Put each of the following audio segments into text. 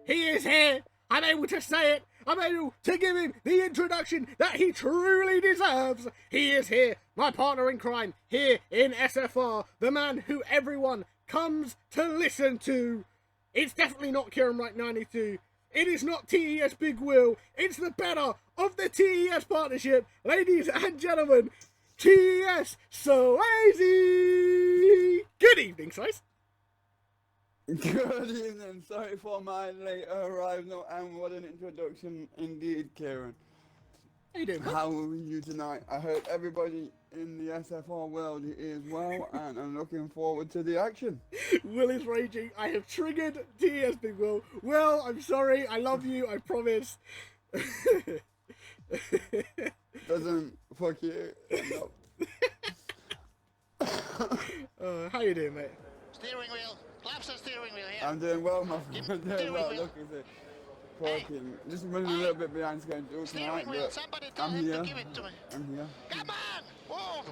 He is here. I'm able to say it. I'm able to give him the introduction that he truly deserves. He is here, my partner in crime, here in SFR, the man who everyone comes to listen to. It's definitely not KieranWright92. It is not TeS Big Will. It's the better of the TeS partnership. Ladies and gentlemen, TeS Swayze. Good evening, Swayze. Good evening, sorry for my late arrival, and what an introduction indeed, Kieran. How you doing, man? How are you tonight? I hope everybody in the SFR world is well, and I'm looking forward to the action. Will is raging. I have triggered TeS Big Will. Will, I'm sorry. I love you. I promise. Doesn't fuck you. No. How you doing, mate? Steering wheel. Claps the steering wheel here. I'm doing well, my friend. I'm doing well. wheel. Look at it. Fucking, just running a little bit behind schedule tonight, Steering wheel. but Somebody tell I'm him here. to give it to me. I'm here. Come on. Whoa.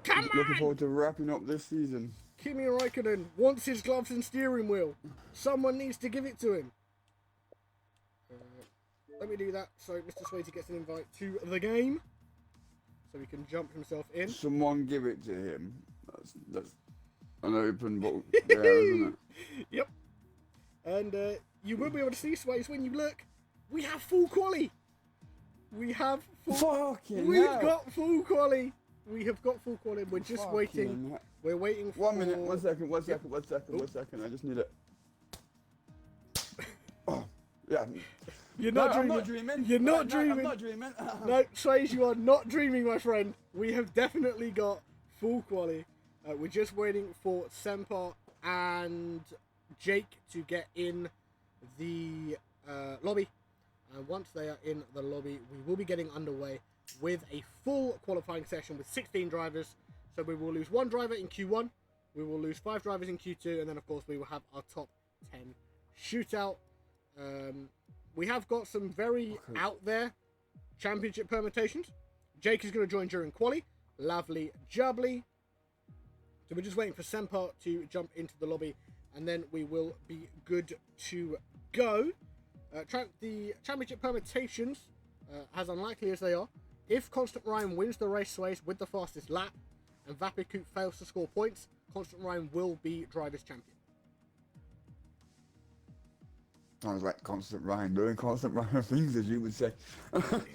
Come Looking on! forward to wrapping up this season. Kimi Räikkönen wants his gloves and steering wheel. Someone needs to give it to him. Let me do that so Mr. Swayze gets an invite to the game. So he can jump himself in. Someone give it to him. That's an open book there, isn't it? Yep. And you will be able to see, Swayze, when you look. We have full quali. We have full... Fucking We've hell. got full quali. We have got full quali. We're just Fucking waiting. hell. We're waiting for... 1 minute, 1 second, 1 second, 1 second, 1 second. I just need it. Oh, yeah. You're No, not I'm dreaming. not dreaming. You're not No, dreaming. I'm not dreaming. No, Swayze, you are not dreaming, my friend. We have definitely got full quali. We're just waiting for Semper and Jake to get in the lobby. And once they are in the lobby, we will be getting underway with a full qualifying session with 16 drivers. So we will lose 1 driver in Q1. We will lose 5 drivers in Q2. And then, of course, we will have our top 10 shootout. We have got some very out there championship permutations. Jake is going to join during quali. Lovely jubbly. So we're just waiting for Semper to jump into the lobby, and then we will be good to go. The championship permutations, as unlikely as they are, if Constant Ryan wins the race Swayze with the fastest lap, and Vapikut fails to score points, Constant Ryan will be driver's champion. Sounds like Constant Ryan doing Constant Ryan things, as you would say.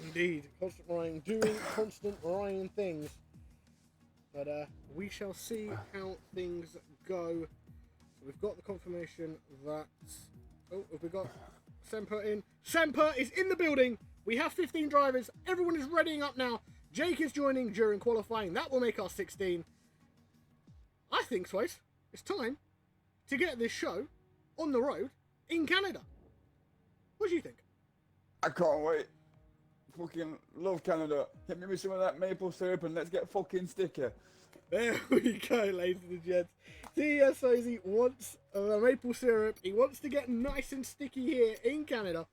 Indeed, Constant Ryan doing Constant Ryan things. But we shall see how things go. So we've got the confirmation that... Oh, have we got Semper in? Semper is in the building! We have 15 drivers. Everyone is readying up now. Jake is joining during qualifying. That will make us 16. I think, Swayze, it's time to get this show on the road in Canada. What do you think? I can't wait. Fucking love Canada. Hit me with some of that maple syrup and let's get fucking sticker. There we go, ladies and gents. TeS Swayze wants the maple syrup. He wants to get nice and sticky here in Canada.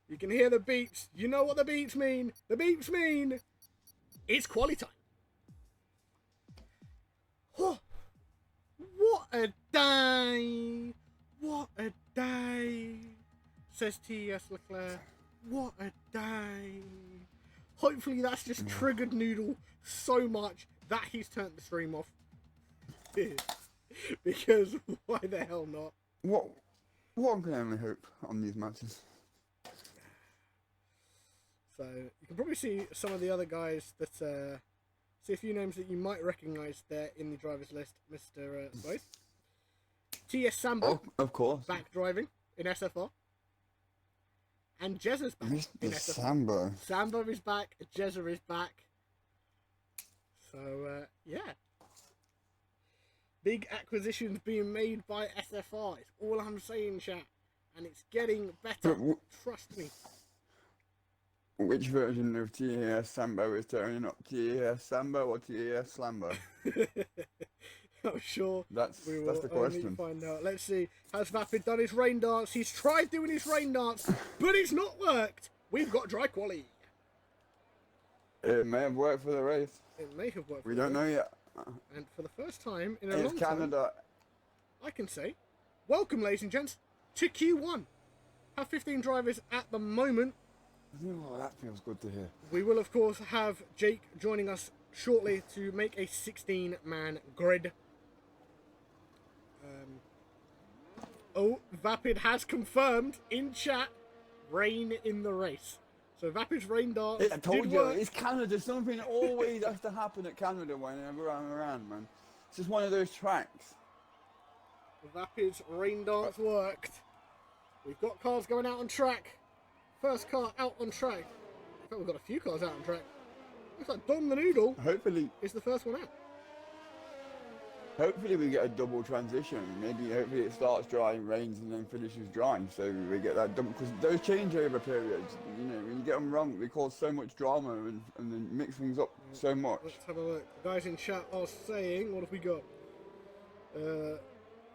You can hear the beeps. You know what the beeps mean. The beeps mean it's quali time. Oh, what a day. What a day, says TeS Leclerc. What a day. Hopefully that's just triggered Noodle so much that he's turned the stream off. Because why the hell not? One can only hope on these matches. So you can probably see some of the other guys that see a few names that you might recognise there in the drivers list, Mr. Swayze. TS Sambo, Oh, of course. back driving in SFR. And Jezza's back Mr. in SFR. Sambo. Sambo is back, Jezza is back. So, yeah. Big acquisitions being made by SFR. It's all I'm saying, chat. And it's getting better. Trust me. Which version of TES Sambo is turning up? TES Sambo or TES Slambo? I'm sure That's we will the question. find out. Let's see. Has Vapid done his rain dance? He's tried doing his rain dance, but it's not worked. We've got dry quali. It may have worked for the race. It may have worked. We don't know yet. And for the first time in a It's long time, Canada. I can say, welcome, ladies and gents, to Q1. have 15 drivers at the moment. Oh, that feels good to hear. We will, of course, have Jake joining us shortly to make a 16-man grid. Oh, Vapid has confirmed in chat, rain in the race. So Vapid's rain dance I told did you, work. it's Canada. Something always has to happen at Canada whenever I'm around, man. It's just one of those tracks. Vapid's rain dance worked. We've got cars going out on track. First car out on track. In fact, we've got a few cars out on track. Looks like Dom the Noodle Hopefully is the first one out. we get a double transition. Hopefully it starts dry, rains, and then finishes dry. So we get that double, because those changeover periods, you know, when you get them wrong, they cause so much drama and then mix things up so much. Let's have a look. The guys in chat are saying, what have we got?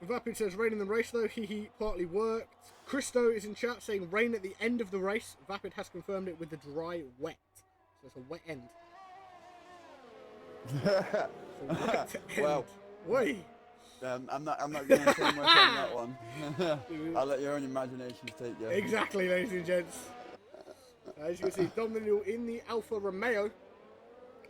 Vapid says rain in the race though, he partly worked. Christo is in chat saying rain at the end of the race. Vapid has confirmed it with the dry wet. So it's a wet end. Well, wait. I'm not going to say much on that one. I'll let your own imaginations take you. Exactly, ladies and gents. As you can see, Dom the Noodle in the Alfa Romeo.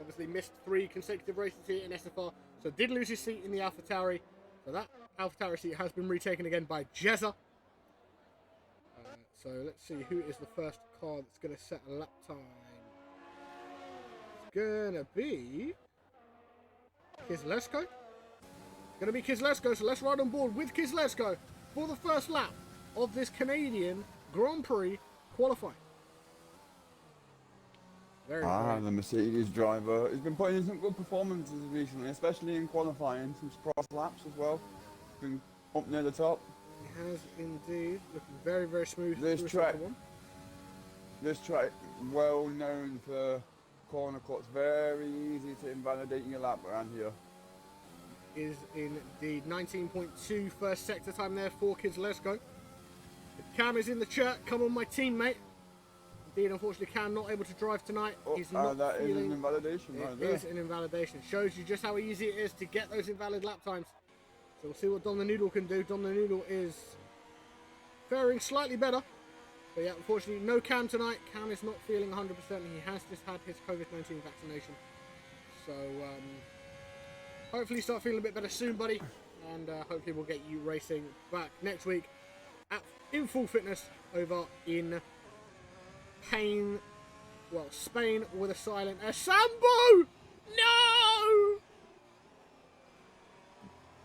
Obviously missed 3 consecutive races here in SFR, so did lose his seat in the Alpha Tauri. So that Alpha Tauri seat has been retaken again by Jezza. So let's see who is the first car that's going to set a lap time. It's going to be Kislesko. Going to be Kislesko, so let's ride on board with Kislesko for the first lap of this Canadian Grand Prix qualifying. Very the Mercedes driver. He's been putting in some good performances recently, especially in qualifying, some cross laps as well. Been up near the top. He has indeed, looking very, very smooth. This track, well known for corner cuts, very easy to invalidate your lap around here. Is indeed 19.2 first sector time there for Kislesko. Cam is in the chat. Come on, my teammate. Indeed, unfortunately, Cam not able to drive tonight. He's not that feeling. Is an invalidation right there. It is an invalidation. Shows you just how easy it is to get those invalid lap times. So we'll see what Dom the Noodle can do. Dom the Noodle is faring slightly better. But yeah, unfortunately, no Cam tonight. Cam is not feeling 100%. He has just had his COVID-19 vaccination. So hopefully start feeling a bit better soon, buddy. And hopefully we'll get you racing back next week in full fitness over in Spain with a silent Sambo! No!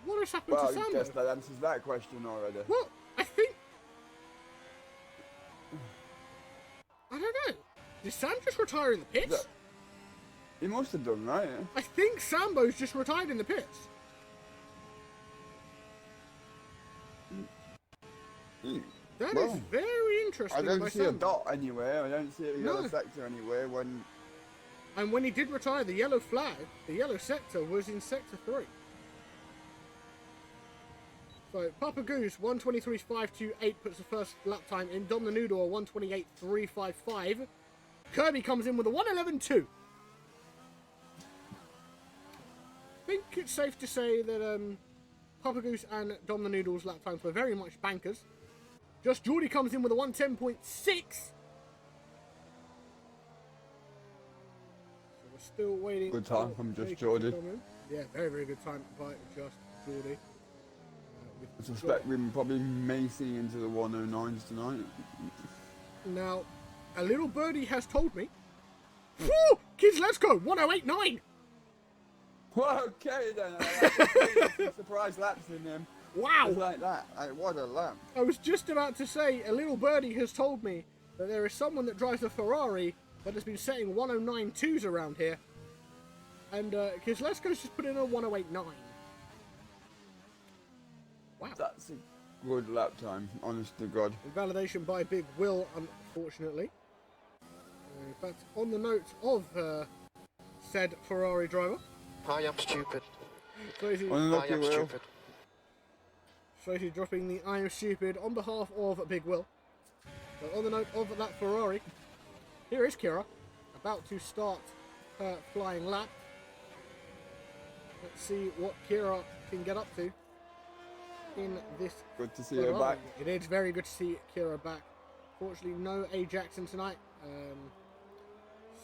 What has happened to Sambo? I guess that answers that question already. Well, I think... I don't know. Did Sam just retire in the pits? He must have done, right? I think Sambo's just retired in the pits. That is very interesting. I don't see Sambo. a dot anywhere. I don't see a yellow sector anywhere. And when he did retire, the yellow flag, the yellow sector was in sector 3. So Papa Goose 1:23.528 puts the first lap time in. Dom the Noodle 1:28.355. Kirby comes in with a 1:11.2. I think it's safe to say that Papa Goose and Dom the Noodle's lap times were very much bankers. Just Geordie comes in with a 1:10.6. So we're still waiting. Good time from Just Geordie. Yeah, very, very good time by Just Geordie. I suspect we probably may see into the 109s tonight. Now, a little birdie has told me. Whew, kids, let's go! 1:08.9. Well, okay then. Some surprise laps in them. Wow! Just like that. What a lap. I was just about to say, a little birdie has told me that there is someone that drives a Ferrari that has been setting 109.2s around here. And Kislesko's just put in a 1:08.9. Wow. That's a good lap time, honest to God. Invalidation by Big Will, unfortunately. In fact, on the note of said Ferrari driver. I am stupid. Unlucky Will. Swayze dropping the I am stupid on behalf of Big Will. So on the note of that Ferrari, here is Kira, about to start her flying lap. Let's see what Kira can get up to in this. Good to see her back. It is very good to see Kira back. Unfortunately, no A. Jackson tonight.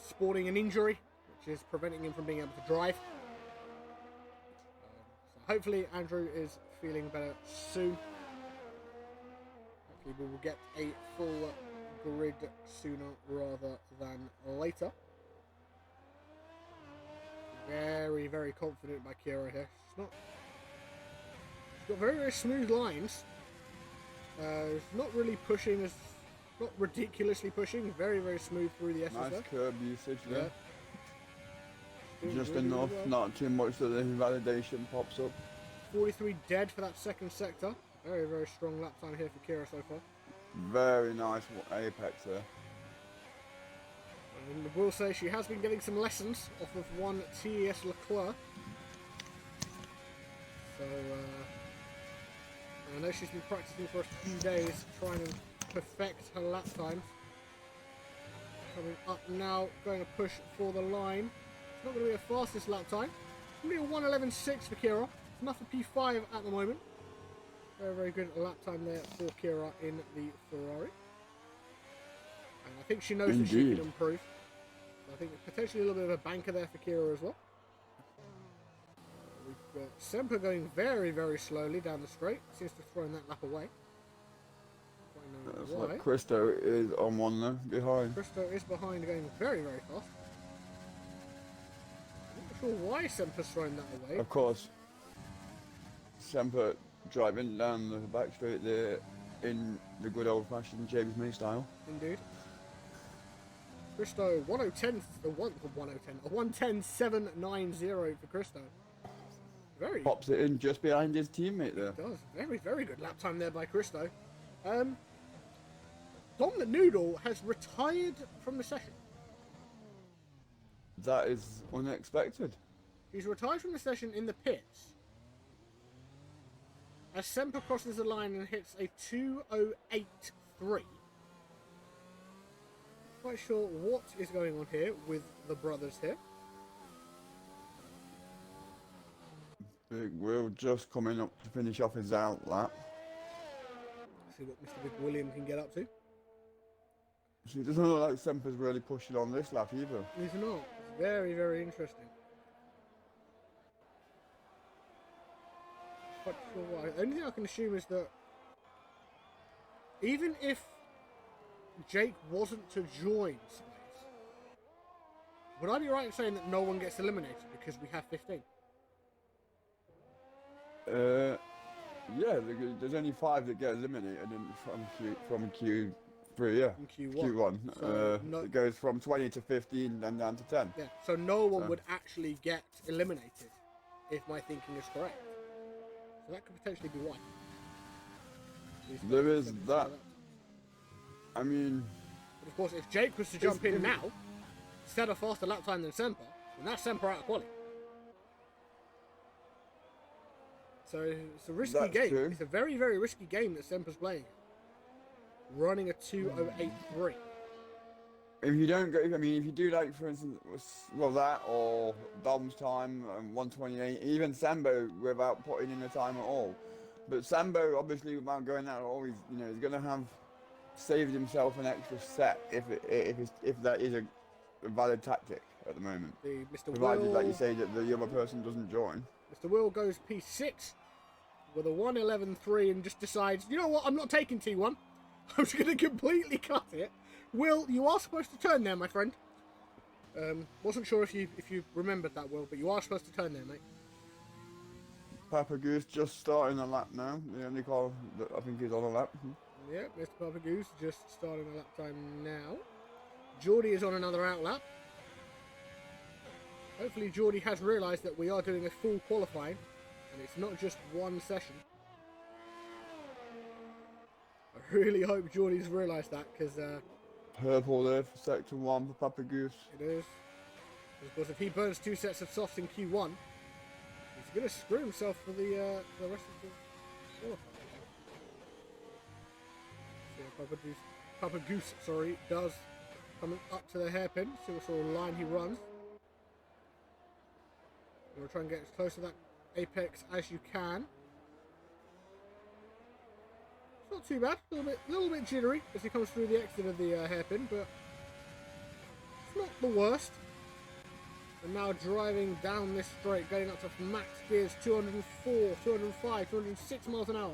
Sporting an injury, which is preventing him from being able to drive. So hopefully Andrew is feeling better soon. Hopefully we will get a full grid sooner rather than later. Very, very confident by Kira here. She's got very, very smooth lines. It's not really pushing, not ridiculously pushing. Very, very smooth through the SFR. Nice curb usage there. Yeah. Just really, enough, really well. not too much that the invalidation pops up. 43 dead for that second sector. Very, very strong lap time here for Kira so far. Very nice apex there. And I will say she has been getting some lessons off of one TeS Leclerc. So, I know she's been practicing for a few days, trying to perfect her lap times. Coming up now, going to push for the line. It's not going to be the fastest lap time. It's going to be a 1:11.6 for Kira. It's enough for P5 at the moment. Very, very good lap time there for Kira in the Ferrari. And I think she knows that she can improve. So I think potentially a little bit of a banker there for Kira as well. We've got Semper going very, very slowly down the straight. Seems to have thrown that lap away. That's like Christo is on one there, behind. Christo is behind, going very, very fast. I'm not sure why Semper's thrown that away. Of course, Semper driving down the back straight there in the good old-fashioned James May style. Indeed. Christo 1:10, a 1:10.790 for Christo. Very Pops it in just behind his teammate there. does. Very, very good lap time there by Christo. Dom the Noodle has retired from the session. That is unexpected. He's retired from the session in the pits. As Semper crosses the line and hits a 2:08.3. Quite sure what is going on here with the brothers here. Big Will just coming up to finish off his out lap. See what Mr. Big William can get up to. It doesn't look like Semper's really pushing on this lap either. He's not. It's very, very interesting. Quite sure why. The only thing I can assume is that even if Jake wasn't to join Swayze, would I be right in saying that no one gets eliminated because we have 15? Yeah, there's only 5 that get eliminated from Q3, yeah. In Q1. Q1. So It goes from 20 to 15 and down to 10. Yeah, so no one would actually get eliminated if my thinking is correct. So that could potentially be why. There is that. I mean... But of course, if Jake was to jump in now, set a faster lap time than Semper, then that's Semper out of quali. So it's a risky game. True. It's a very, very risky game that Semper's playing. Running a 2:08.3. If you don't go, I mean, if you do like, for instance, well that or Dom's time, 1:28, even Sambo without putting in a time at all. But Sambo, obviously, without going out at all, he's going to have saved himself an extra set if that is a valid tactic at the moment. Mr. Provided, Will, like you say, that the other person doesn't join. Mr. Will goes P6 with a 1:11.3 and just decides, you know what, I'm not taking T1. I'm just going to completely cut it. Will, you are supposed to turn there, my friend. Wasn't sure if you remembered that, Will, but you are supposed to turn there, mate. Papa Goose just starting a lap now. The only car that I think is on a lap. Yeah, Mr. Papa Goose just starting a lap time now. Geordie is on another out lap. Hopefully Geordie has realised that we are doing a full qualifying and it's not just one session. I really hope Geordie's realised that because Purple there for sector 1 for Papa Goose. it is. Of course, if he burns 2 sets of softs in Q1, he's going to screw himself for the rest of the qualifying. So Papa Goose, does coming up to the hairpin. See what sort of line he runs. You want to try and get as close to that apex as you can. It's Not too bad. A little bit jittery as he comes through the exit of the hairpin, but it's not the worst. And now driving down this straight, getting up to max gears, 204, 205, 206 miles an hour.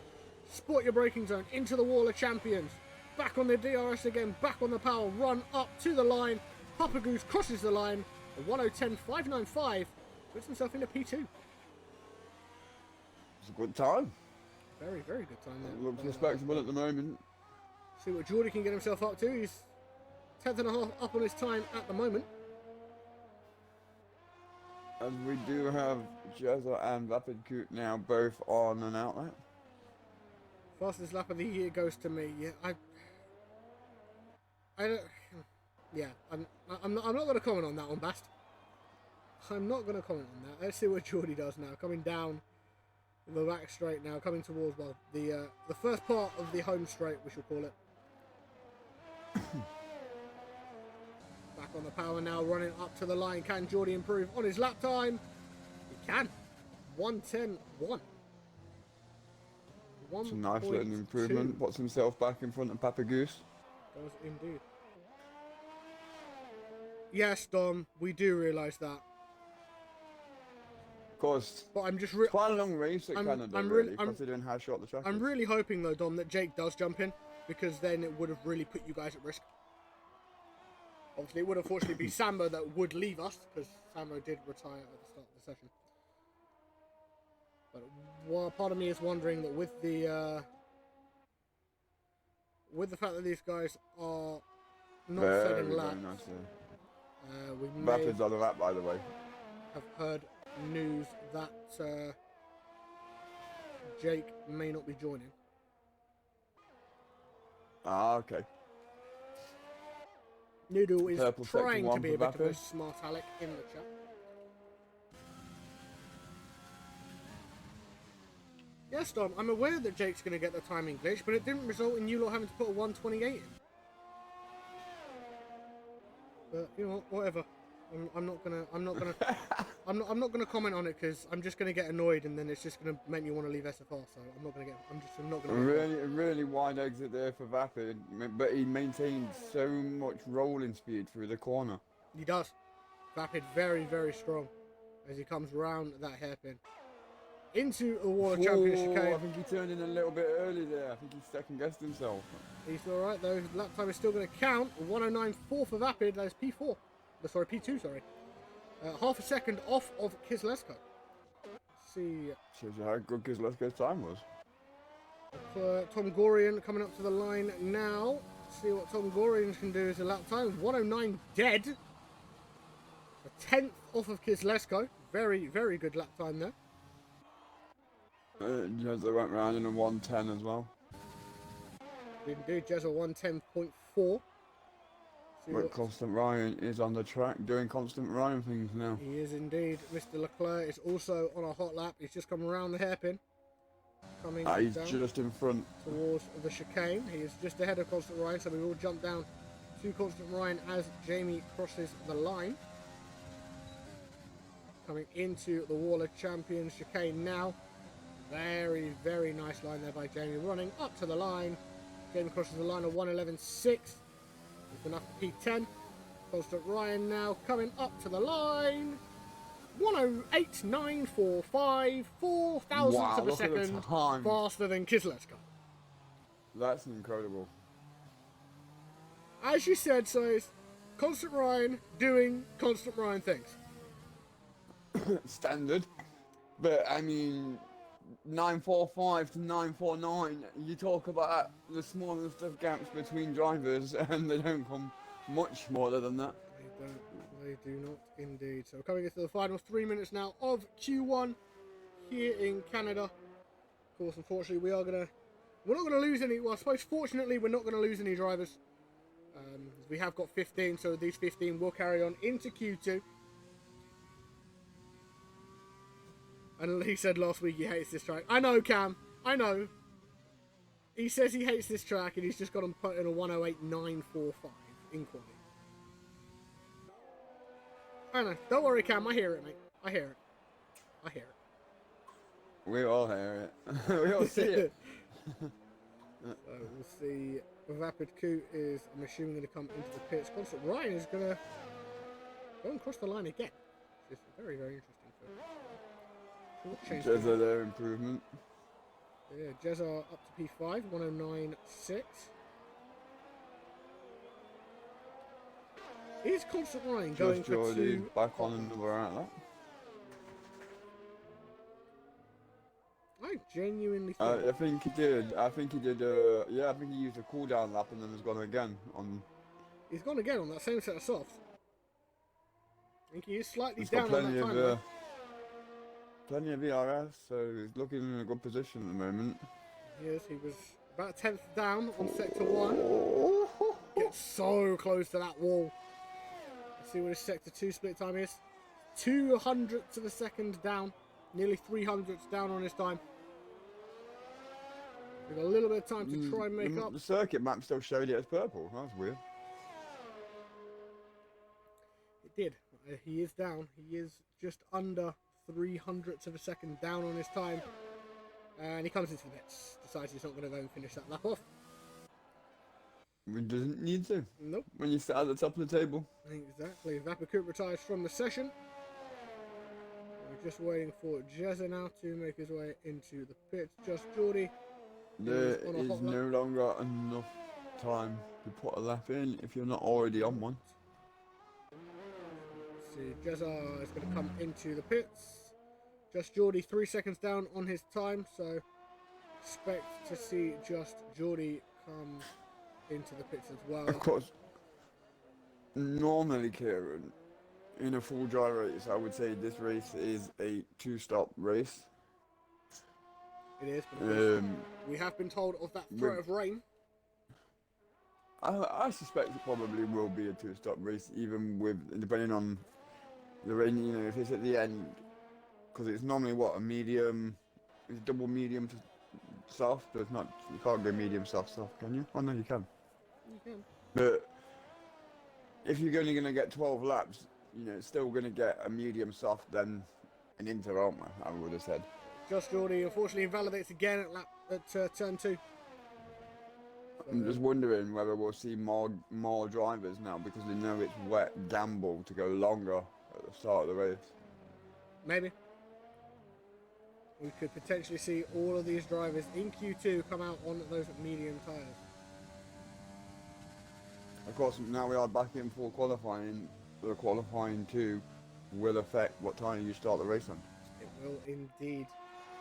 Spot your braking zone, into the wall of champions. Back on the DRS again, back on the power, run up to the line. Papa Goose crosses the line. A 1:10.595 puts himself into P2. It's a good time. Very, very good time there. Looks respectable at the moment. See what Geordie can get himself up to. He's 10th and a half up on his time at the moment. And we do have Jezza and Rapid Coot now both on an outlet. Fastest lap of the year goes to me. Yeah, I don't. Yeah, I'm not going to comment on that one, Bast. I'm not going to comment on that. Let's see what Geordie does now. Coming down the back straight now, coming towards, well, the first part of the home straight, we shall call it. Back on the power now, running up to the line. Can Geordie improve on his lap time? He can. 1:10.1. It's a nice little improvement. Puts himself back in front of Papa Goose. Does indeed. Yes, Dom, we do realise that. Of course. But I'm just quite a long race at Canada, really, considering how short the track is. I'm really hoping, though, Dom, that Jake does jump in, because then it would have really put you guys at risk. Obviously, it would unfortunately be Sambo that would leave us, because Sambo did retire at the start of the session. But part of me is wondering that with the fact that these guys are not setting laps, we may Rapids on the lap, by the way. have heard news that Jake may not be joining. Ah, okay. Noodle is Purple trying to be a bit Vapid. of a smart aleck in the chat. Yes, Dom, I'm aware that Jake's going to get the timing glitch, but it didn't result in you lot having to put a 1:28 in. But you know, whatever. I'm not gonna comment on it because I'm just gonna get annoyed, and then it's just gonna make me want to leave SFR. So I'm not gonna. A really wide exit there for Vapid, but he maintained so much rolling speed through the corner. He does. Vapid very, very strong as he comes round that hairpin into a wall of champion chicane. I think he turned in a little bit early there. I think he second guessed himself. He's all right though. His lap time is still going to count. 1:09.4 for Vapid. That is P4. Sorry, P2. Sorry. Half a second off of Kislesko. Let's see. Shows you how good Kislesko's time was. Tom Gorian coming up to the line now. Let's see what Tom Gorian can do as a lap time. 1:09 dead. A 10th off of Kislesko. Very, very good lap time there. Jezza went round in a 1:10 as well. Indeed, Jezza 1:10.4. But Constant Ryan is on the track doing Constant Ryan things now. He is indeed. Mr. Leclerc is also on a hot lap. He's just come around the hairpin. He's just in front. Towards the chicane. He is just ahead of Constant Ryan, so we will jump down to Constant Ryan as Jamie crosses the line. Coming into the Wall of Champions chicane now. Very, very nice line there by Jamie. Running up to the line. Jamie crosses the line of 1:11.6. It's enough for P10. Constant Ryan now coming up to the line. 1:08.945. 4 thousandths of a second faster than Kislesko. That's incredible. As you said, Swayze, Constant Ryan doing Constant Ryan things. Standard. But, I mean, 945 to 949, you talk about the smallest of gaps between drivers, and they don't come much smaller than that. They do not indeed. So coming into the final 3 minutes now of Q1 here in Canada. Of course, unfortunately, we're not gonna lose any. Well, I suppose fortunately we're not gonna lose any drivers. We have got 15, so these 15 will carry on into Q2. And he said last week he hates this track. I know, Cam. I know. He says he hates this track, and he's just got him put in a 1:08.945 in quality. I know. Don't worry, Cam. I hear it, mate. I hear it. I hear it. We all hear it. We all see it. So we'll see. Vapid Coot is, I'm assuming, going to come into the pits. Constant Ryan is going to go and cross the line again. This is very, very interesting. Jezza their improvement. Yeah, Jezza up to P5, 109.6. Is Constant Ryan going for two? Back on another outlet. I genuinely think. I think he did. I think he did. Yeah, I think he used a cooldown lap and then has gone again on. He's gone again on that same set of softs. I think he is slightly He's down got on plenty that of time. plenty of VRS, so he's looking in a good position at the moment. Yes, he was about 10th down on sector 1. Gets so close to that wall. Let's see what his sector 2 split time is. 200ths of a second down. Nearly 300ths down on his time. We've got a little bit of time to try and make up. The circuit map still showed it as purple. That's weird. It did. He is down. He is just under 300ths of a second down on his time. And he comes into the pits. Decides he's not going to go and finish that lap off. He doesn't need to. Nope. When you sit at the top of the table. Exactly. Vapid retires from the session. We're just waiting for Jezza now to make his way into the pits. Just Geordie. There is no longer enough time to put a lap in if you're not already on one. See, Jezza is going to come into the pits. Just Geordie 3 seconds down on his time, so expect to see Just Geordie come into the pits as well. Of course, normally, Kieran, in a full dry race, I would say this race is a 2-stop race. It is, but we have been told of that threat of rain. I suspect it probably will be a 2-stop race, even with, depending on the rain, you know, if it's at the end, because it's normally what, a medium, it's double medium to soft, but it's not, you can't go medium soft, can you? Oh no, you can. You can. But if you're only going to get 12 laps, you know, it's still going to get a medium soft, then an inter, aren't we? I would have said. Just Geordie unfortunately invalidates again at turn 2. I'm just wondering whether we'll see more drivers now because they know it's wet gamble to go longer at the start of the race. Maybe. We could potentially see all of these drivers in Q2 come out on those medium tyres. Of course, now we are back in full qualifying. The qualifying 2 will affect what time you start the race on. It will indeed.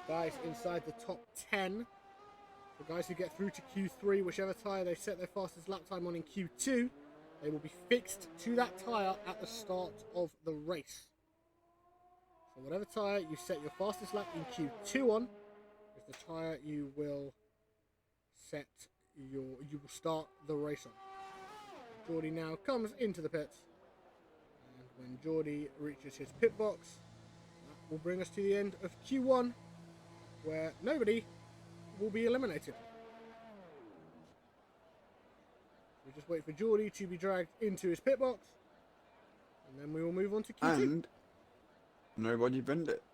Guys inside the top 10, the guys who get through to Q3, whichever tyre they set their fastest lap time on in Q2, they will be fixed to that tyre at the start of the race. So whatever tyre you set your fastest lap in Q2 on is the tyre you will start the race on. Geordie now comes into the pits, and when Geordie reaches his pit box, that will bring us to the end of Q1, where nobody will be eliminated. We just wait for Geordie to be dragged into his pit box, and then we will move on to Q2. And nobody binned it.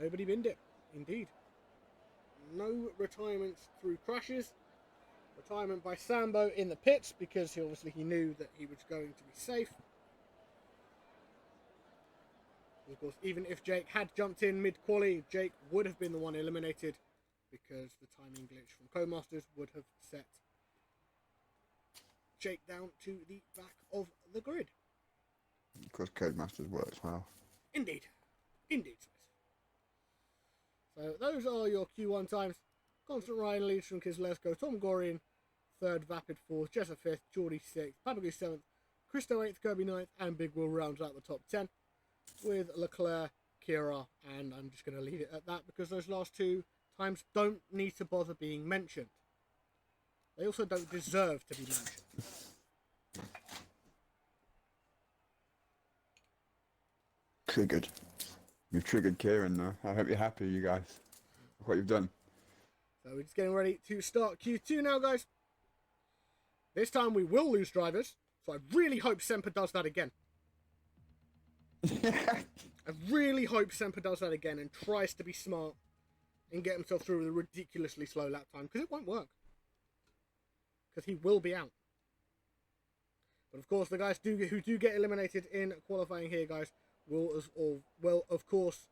Nobody binned it, indeed. No retirements through crashes. Retirement by Sambo in the pits because he knew that he was going to be safe. Of course, even if Jake had jumped in mid-quali, Jake would have been the one eliminated because the timing glitch from Codemasters would have set Jake down to the back of the grid. Because Codemasters works well. Indeed. Indeed. So those are your Q1 times. Constant Ryan leads from Kislesko, Tom Gorian 3rd, Vapid 4th, Jessa 5th, Geordie 6th, Papagoo 7th, Christo 8th, Kirby 9th, and Big Will rounds out the top 10 with Leclerc, Kira, and I'm just going to leave it at that because those last 2 times don't need to bother being mentioned. They also don't deserve to be mentioned. Triggered. You've triggered Kieran though. I hope you're happy, you guys, with what you've done. So we're just getting ready to start Q2 now, guys. This time we will lose drivers, so I really hope Semper does that again. I really hope Semper does that again and tries to be smart and get himself through with a ridiculously slow lap time, because it won't work. because he will be out. But of course, the guys who do get eliminated in qualifying here, guys, will of course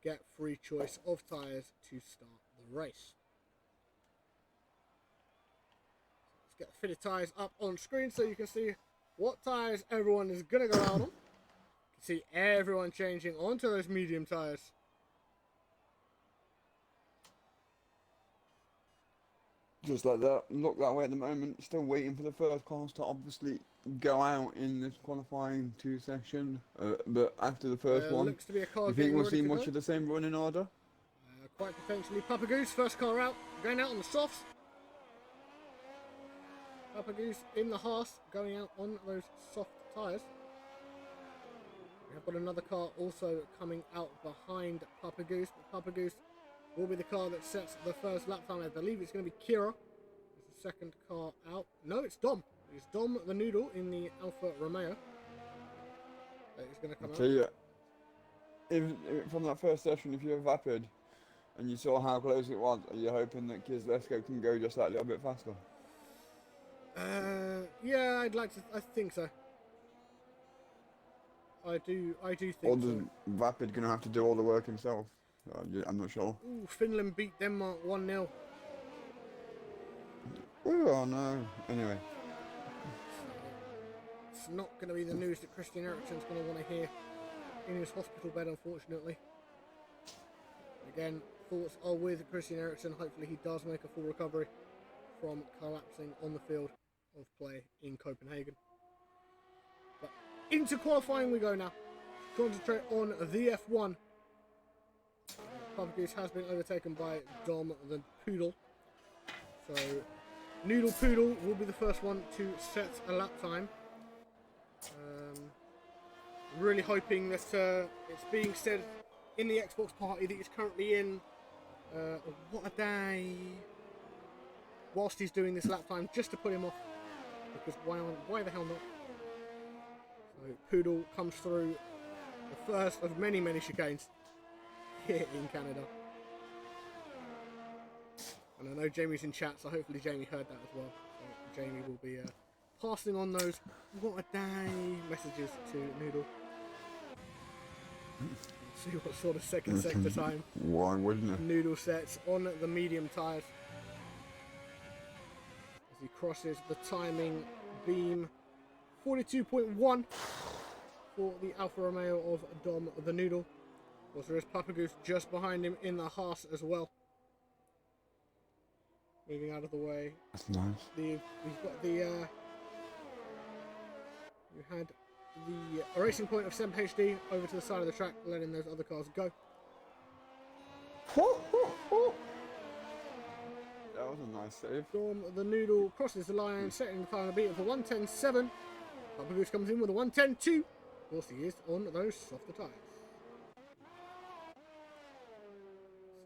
get free choice of tyres to start the race. Let's get the fitted tyres up on screen so you can see what tyres everyone is going to go out on. You can see everyone changing onto those medium tyres. Just like that, look that way at the moment. Still waiting for the first cars to obviously go out in this qualifying 2 section. But after the first one, Looks to be a car you think we'll see much of the same running order? Quite potentially. Papa Goose, first car out, going out on the softs. Papa Goose in the Haas, going out on those soft tyres. We have got another car also coming out behind Papa Goose, but Papa Goose will be the car that sets the first lap time. I believe it's going to be Kira. It's the second car out. No, it's Dom. It's Dom the Noodle in the Alfa Romeo. That is going to come out. Tell you, if from that first session, if you're vapid and you saw how close it was, are you hoping that Gilles Villeneuve can go just that little bit faster? Yeah, I'd like to. I think so. I do think so. Or does Vapid gonna have to do all the work himself? I'm not sure. Ooh, Finland beat Denmark 1-0. Oh no. Anyway. It's not going to be the news that Christian Eriksen's going to want to hear in his hospital bed, unfortunately. Again, thoughts are with Christian Eriksen. Hopefully he does make a full recovery from collapsing on the field of play in Copenhagen. But into qualifying we go now. Concentrate on the F1. Papa Goose has been overtaken by Dom the Poodle. So Noodle Poodle will be the first one to set a lap time. Really hoping that it's being said in the Xbox party that he's currently in. What a day! Whilst he's doing this lap time, just to put him off, because why the hell not? So Poodle comes through the first of many chicanes here in Canada. And I know Jamie's in chat, so hopefully Jamie heard that as well. So Jamie will be passing on those "what a day" messages to Noodle. See what sort of second sector time Why wouldn't it? Noodle sets on the medium tyres. As he crosses the timing beam, 42.1 for the Alfa Romeo of Dom the Noodle. Of course, there is Papa Goose just behind him in the Haas as well. Moving out of the way. That's nice. We've got the you had the racing point of Semp HD over to the side of the track, letting those other cars go. That was a nice save. Dom the Noodle crosses the line, setting the time to beat of a 1:10.7. Papa Goose comes in with a 1:10.2. Of course, he is on those softer tyres.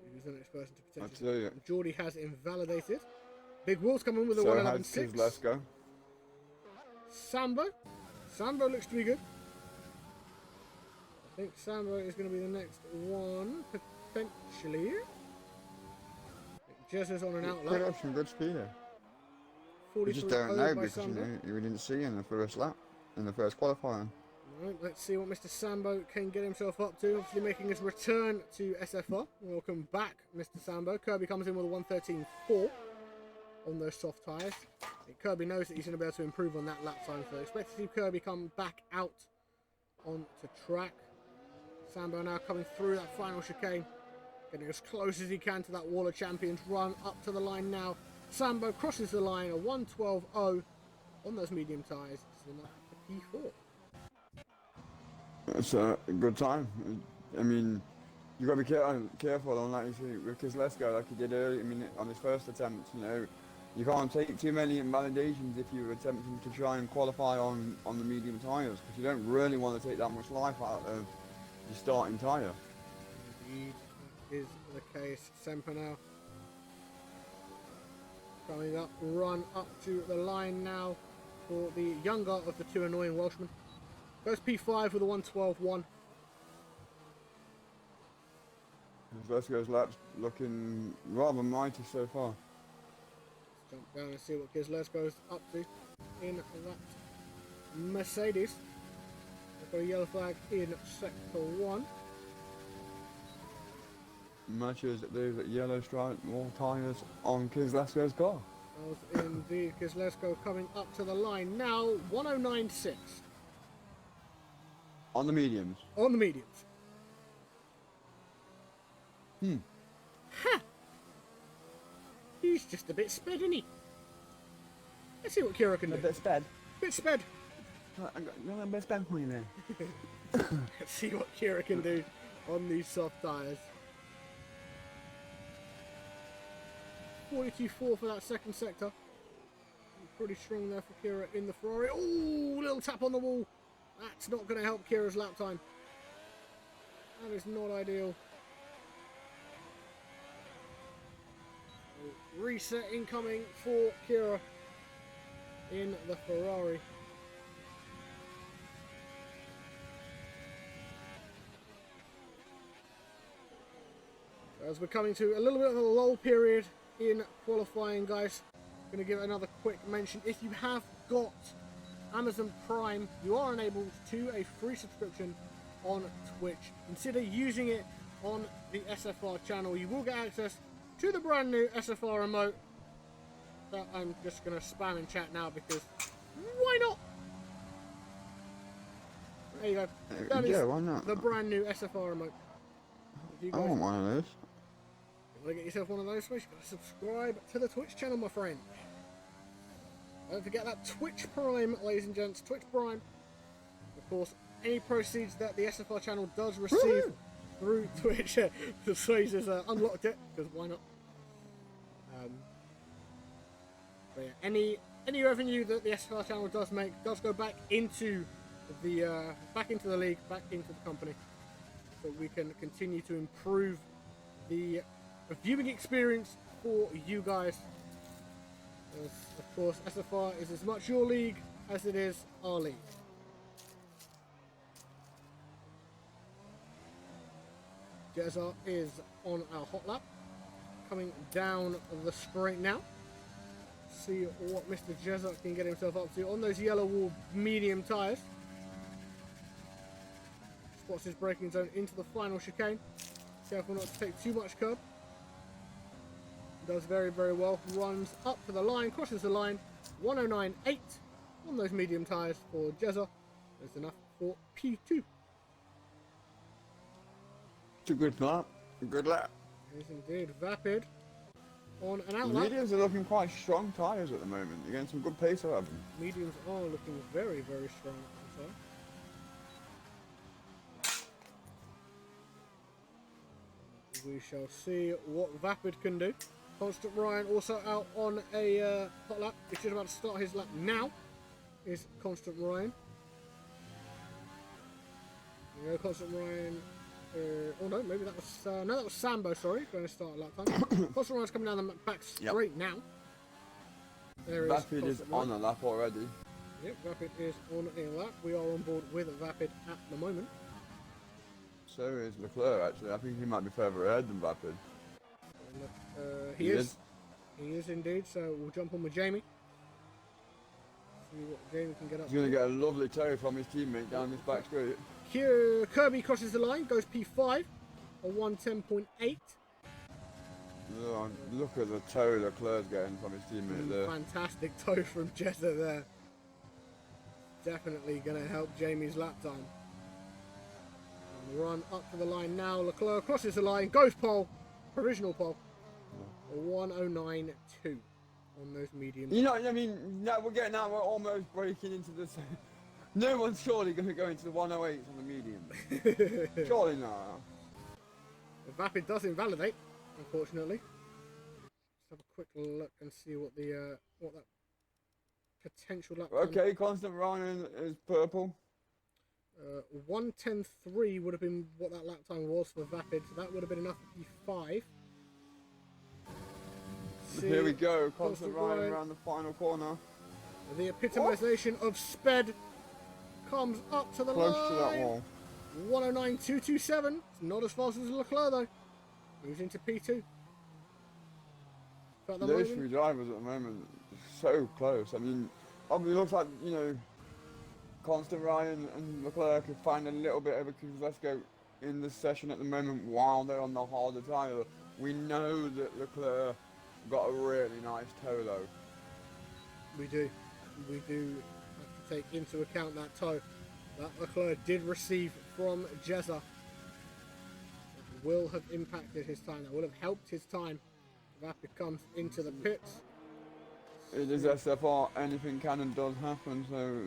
So who's the next person to potentially? Geordie has invalidated. Big Will's coming with a 1:11.6. Let's go. Sambo looks to be good. I think Sambo is going to be the next one, potentially. Jez is on an outlet. Could have some good speed there. We just don't know because we didn't see in the first lap, in the first qualifying. Right, let's see what Mr. Sambo can get himself up to. Obviously making his return to SFR. Welcome back, Mr. Sambo. Kirby comes in with a 1:13.4 on those soft tyres. Kirby knows that he's going to be able to improve on that lap time, so expect to see Kirby come back out onto track. Sambo now coming through that final chicane, getting as close as he can to that Wall of Champions run up to the line now. Sambo crosses the line, a 1:12.0 on those medium tyres. It's enough for P4. It's a good time. I mean, you got to be careful on, like you see, because let's go like he did earlier. I mean, on his first attempt, you know, you can't take too many invalidations if you're attempting to try and qualify on the medium tyres, because you don't really want to take that much life out of your starting tyre. Indeed, that is the case. Semper now coming up, run up to the line now for the younger of the two annoying Welshmen. Goes P5 with a 1:12.1. Let's go's laps looking rather mighty so far. Let's jump down and see what Gilles goes up to in that Mercedes. We've got a yellow flag in sector 1. Matches the yellow stripe, more tyres on Gilles car. That was indeed Gilles coming up to the line now. 109.6 On the mediums. on the mediums. Hmm. Ha! He's just a bit sped, isn't he? Let's see what Kieran can do. A bit sped. Bit sped. I got a bit sped for you there. Let's see what Kieran can do on these soft tyres. 42.4 for that second sector. Pretty strong there for Kieran in the Ferrari. Oh, little tap on the wall. That's not going to help Kieran's lap time. That is not ideal. Reset incoming for Kieran in the Ferrari. As we're coming to a little bit of a lull period in qualifying, guys, I'm going to give another quick mention. If you have got Amazon Prime, you are enabled to a free subscription on Twitch. Consider using it on the SFR channel. You will get access to the brand new SFR remote that I'm just going to spam in chat now because why not? There you go. That is why not? the brand new SFR remote. If you I guys want one of those. want to get yourself one of those, you've got to subscribe to the Twitch channel, my friend. Don't forget that Twitch Prime, ladies and gents. Twitch Prime. Of course, any proceeds that the SFR channel does receive through Twitch, the Swayze has unlocked it, because why not? But yeah, any revenue that the SFR channel does make does go back into the league, back into the company, so we can continue to improve the viewing experience for you guys. As, of course, SFR is as much your league as it is our league. Jezza is on our hot lap, coming down the straight now. See what Mr. Jezza can get himself up to on those yellow wall medium tyres. Spots his braking zone into the final chicane. Careful not to take too much curb. Does very, very well. Runs up to the line, crosses the line. 109.8 on those medium tyres for Jezza. That's enough for P2. It's a good lap. A good lap. Yes, indeed. Vapid on an The outlap. mediums are looking quite strong tyres at the moment. You're getting some good pace out of them. Mediums are looking very, very strong at the time. We shall see what Vapid can do. Constant Ryan also out on a hot lap. He's just about to start his lap now. Is Constant Ryan. There you go, Constant Ryan. Oh no, maybe that was no, that was Sambo. Sorry, going to start a lap time. Constant Ryan's coming down the back straight now. There is Vapid is on a lap already. Yep, Vapid is on a lap. We are on board with Vapid at the moment. So is Leclerc actually. I think he might be further ahead than Vapid. He is. He is indeed. So we'll jump on with Jamie. See what Jamie can get up. He's going to get a lovely tow from his teammate down this back straight. Here, Kirby crosses the line, goes P5, a 110.8. Look at the tow Leclerc's getting from his teammate there. Fantastic tow from Jezza there. Definitely going to help Jamie's lap time. And run up to the line now. Leclerc crosses the line, goes pole, provisional pole. A 109.2 on those mediums. You know, I mean, now we're almost breaking into this. No one's surely going to go into the 108s on the medium. Surely not. Vapid does invalidate, unfortunately. Let's have a quick look and see what the what that potential lap time. Okay, Constant Ryan is purple. 110.3 would have been what that lap time was for Vapid, so that would have been enough for P5. Here we go, Constant Ryan around the final corner. The epitomisation of sped comes up to the Close line. to that wall. 109.227. It's not as fast as Leclerc though. Moves into P2. Those three drivers at the moment so close. I mean, it looks like, you know, Constant Ryan and Leclerc could find a little bit of a let's go in the session at the moment while they're on the harder tyre. We know that Leclerc got a really nice toe though. We do have to take into account that toe that Leclerc did receive from Jezza. That will have impacted his time, that will have helped his time. Vapid comes into the pits. It is SFR, anything can and does happen, so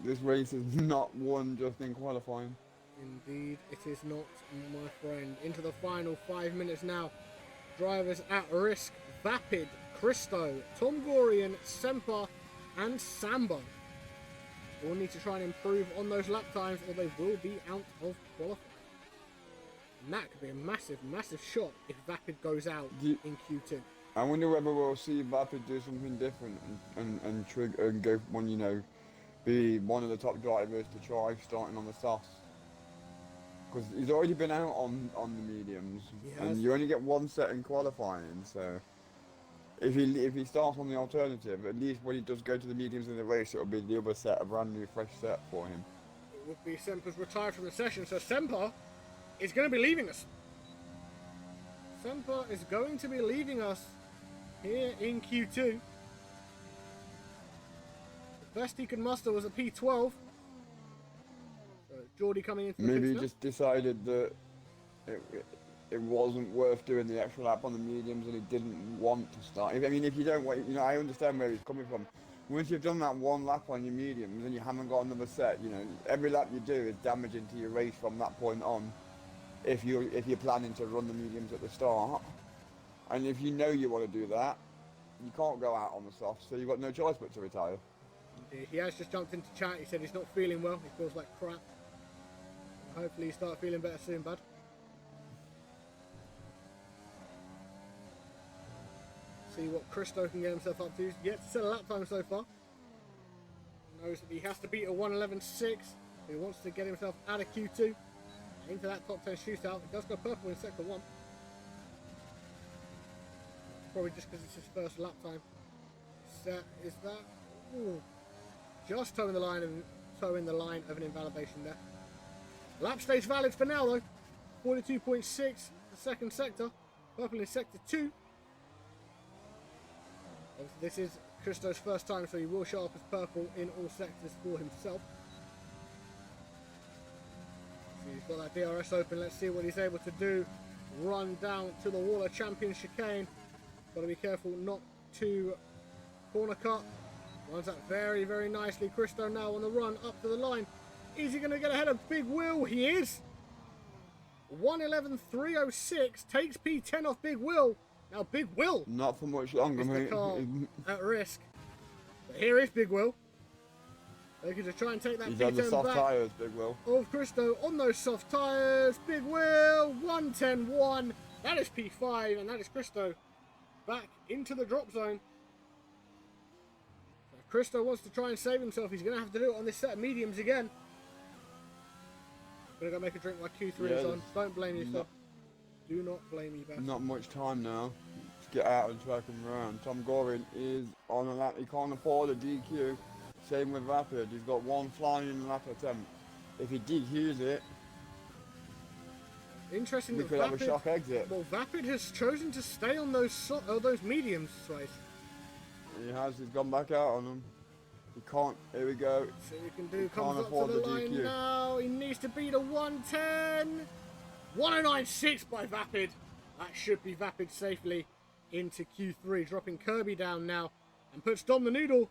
this race is not won just in qualifying. Indeed, it is not, my friend. Into the final 5 minutes now. Drivers at risk: Vapid, Christo, Tom Gorian, Semper, and Samba. All need to try and improve on those lap times, or they will be out of qualifying. And that could be a massive, massive shot if Vapid goes out in Q2. I wonder whether we'll see Vapid do something different and trigger and go one, you know, be one of the top drivers to try starting on the softs. Because he's already been out on the mediums, and you only get one set in qualifying. So if he starts on the alternative, at least when he does go to the mediums in the race, it'll be the other set, a brand new fresh set for him. It would be Semper's retired from the session, so Semper is going to be leaving us. Semper is going to be leaving us here in Q2. The best he could muster was a P12. So Geordie coming into the Maybe pits he now. just decided that it wasn't worth doing the extra lap on the mediums, and he didn't want to start. I mean, if you don't wait, you know, I understand where he's coming from. Once you've done that one lap on your mediums and you haven't got another set, you know, every lap you do is damaging to your race from that point on. If you're planning to run the mediums at the start, and if you know you want to do that, you can't go out on the soft, so you've got no choice but to retire. He has just jumped into chat. He said he's not feeling well. He feels like crap. Hopefully you start feeling better soon, bud. See what Christo can get himself up to. He's yet to set a lap time so far. He knows that he has to beat a 1:11.6. He wants to get himself out of Q2 into that top 10 shootout. He does go purple in sector 1. Probably just because it's his first lap time. Is that? Ooh, just towing the line of an invalidation there. Lap stage valid for now though. 42.6, the second sector. Purple in sector 2. This is Christo's first time, so he will show up as purple in all sectors for himself. So he's got that DRS open. Let's see what he's able to do. Run down to the wall of champion chicane. Got to be careful not to corner cut. Runs that very, very nicely. Christo now on the run up to the line. Is he going to get ahead of Big Will? He is. 1:11.306 takes P10 off Big Will. Now Big Will. Not for much longer, Is the mate. car at risk. But here is Big Will. They can just try and take that He's P10 on the soft back tyres, Big Will. of Christo on those soft tyres. Big Will, 1:10.1. That is P5, and that is Christo back into the drop zone. So if Christo wants to try and save himself, he's going to have to do it on this set of mediums again. Gonna go make a drink while Q3 is on. Don't blame yourself. Do not blame me, Beth. Not much time now to get out and track and run. Tom Gorin is on a lap. He can't afford a DQ. Same with Vapid. He's got one flying lap attempt. If he DQs it, Interesting we that could have a shock exit. Well, Vapid has chosen to stay on those mediums, Swayze. He has. He's gone back out on them. He can't. Here we go. See what he can do. He Comes can't up to afford the the line DQ. now. He needs to beat a 1:10. 1:09.6 by Vapid. That should be Vapid safely into Q3. Dropping Kirby down now and puts Dom the Noodle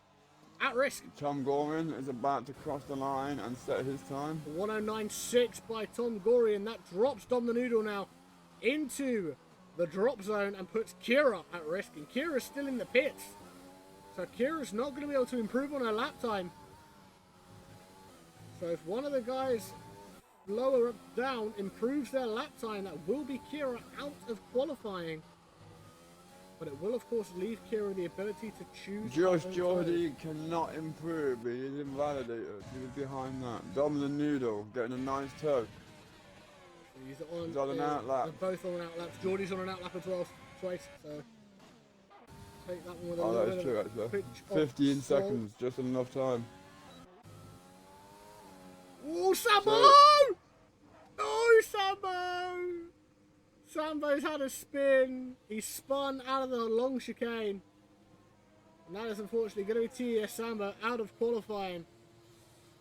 at risk. Tom Gorin is about to cross the line and set his time. 1:09.6 by Tom Gorian. That drops Dom the Noodle now into the drop zone and puts Kira at risk. And Kira's still in the pits. So Kira's not going to be able to improve on her lap time. So if one of the guys lower down improves their lap time, that will be Kira out of qualifying. But it will of course leave Kira the ability to choose. Josh her own Geordie cannot improve. He is invalidated. He was behind that. Dom the Noodle getting a nice toe. He's on an outlap. They're both on an outlap. Geordie's on an outlap as well, twice. So Take that one with a Oh, little that's bit true, of actually. pinch of 15 salt. seconds, just enough time. Oh, Sambo! So- Oh, Sambo! Sambo's had a spin. He's spun out of the long chicane. And that is unfortunately going to be TeS Sambo out of qualifying.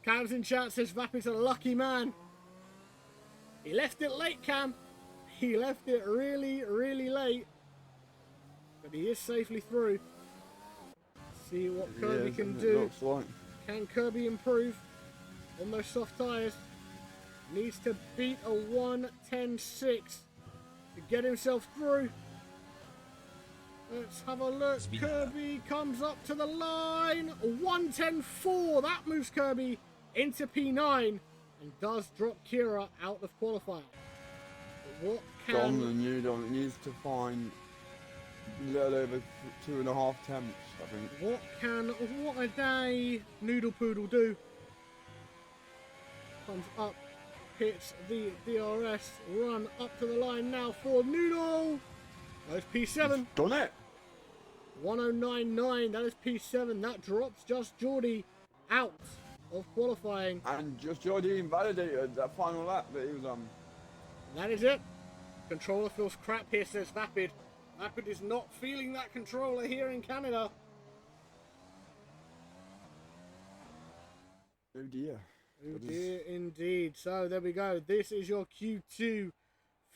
Cam's in chat says Vapid's a lucky man. He left it late, Cam. He left it really, really late. But he is safely through. See what Kirby can do. Looks like. Can Kirby improve on those soft tyres? Needs to beat a 1:10.6 to get himself through. Let's have a look. Kirby comes up to the line. 1:10.4. That moves Kirby into P9 and does drop Kira out of qualifying. But what Dom the can Noodle needs to find a little over 2.5 temps, I think. what a day Noodle Poodle do? Comes up, hits the DRS, run up to the line now for Noodle. That is P7. Done it! 1099, that is P7. That drops just Geordie out of qualifying. And just Jordy invalidated that final lap that he was on. That is it. Controller feels crap here, says Vapid. Vapid is not feeling that controller here in Canada. Oh dear. Oh dear, indeed. So there we go. This is your Q2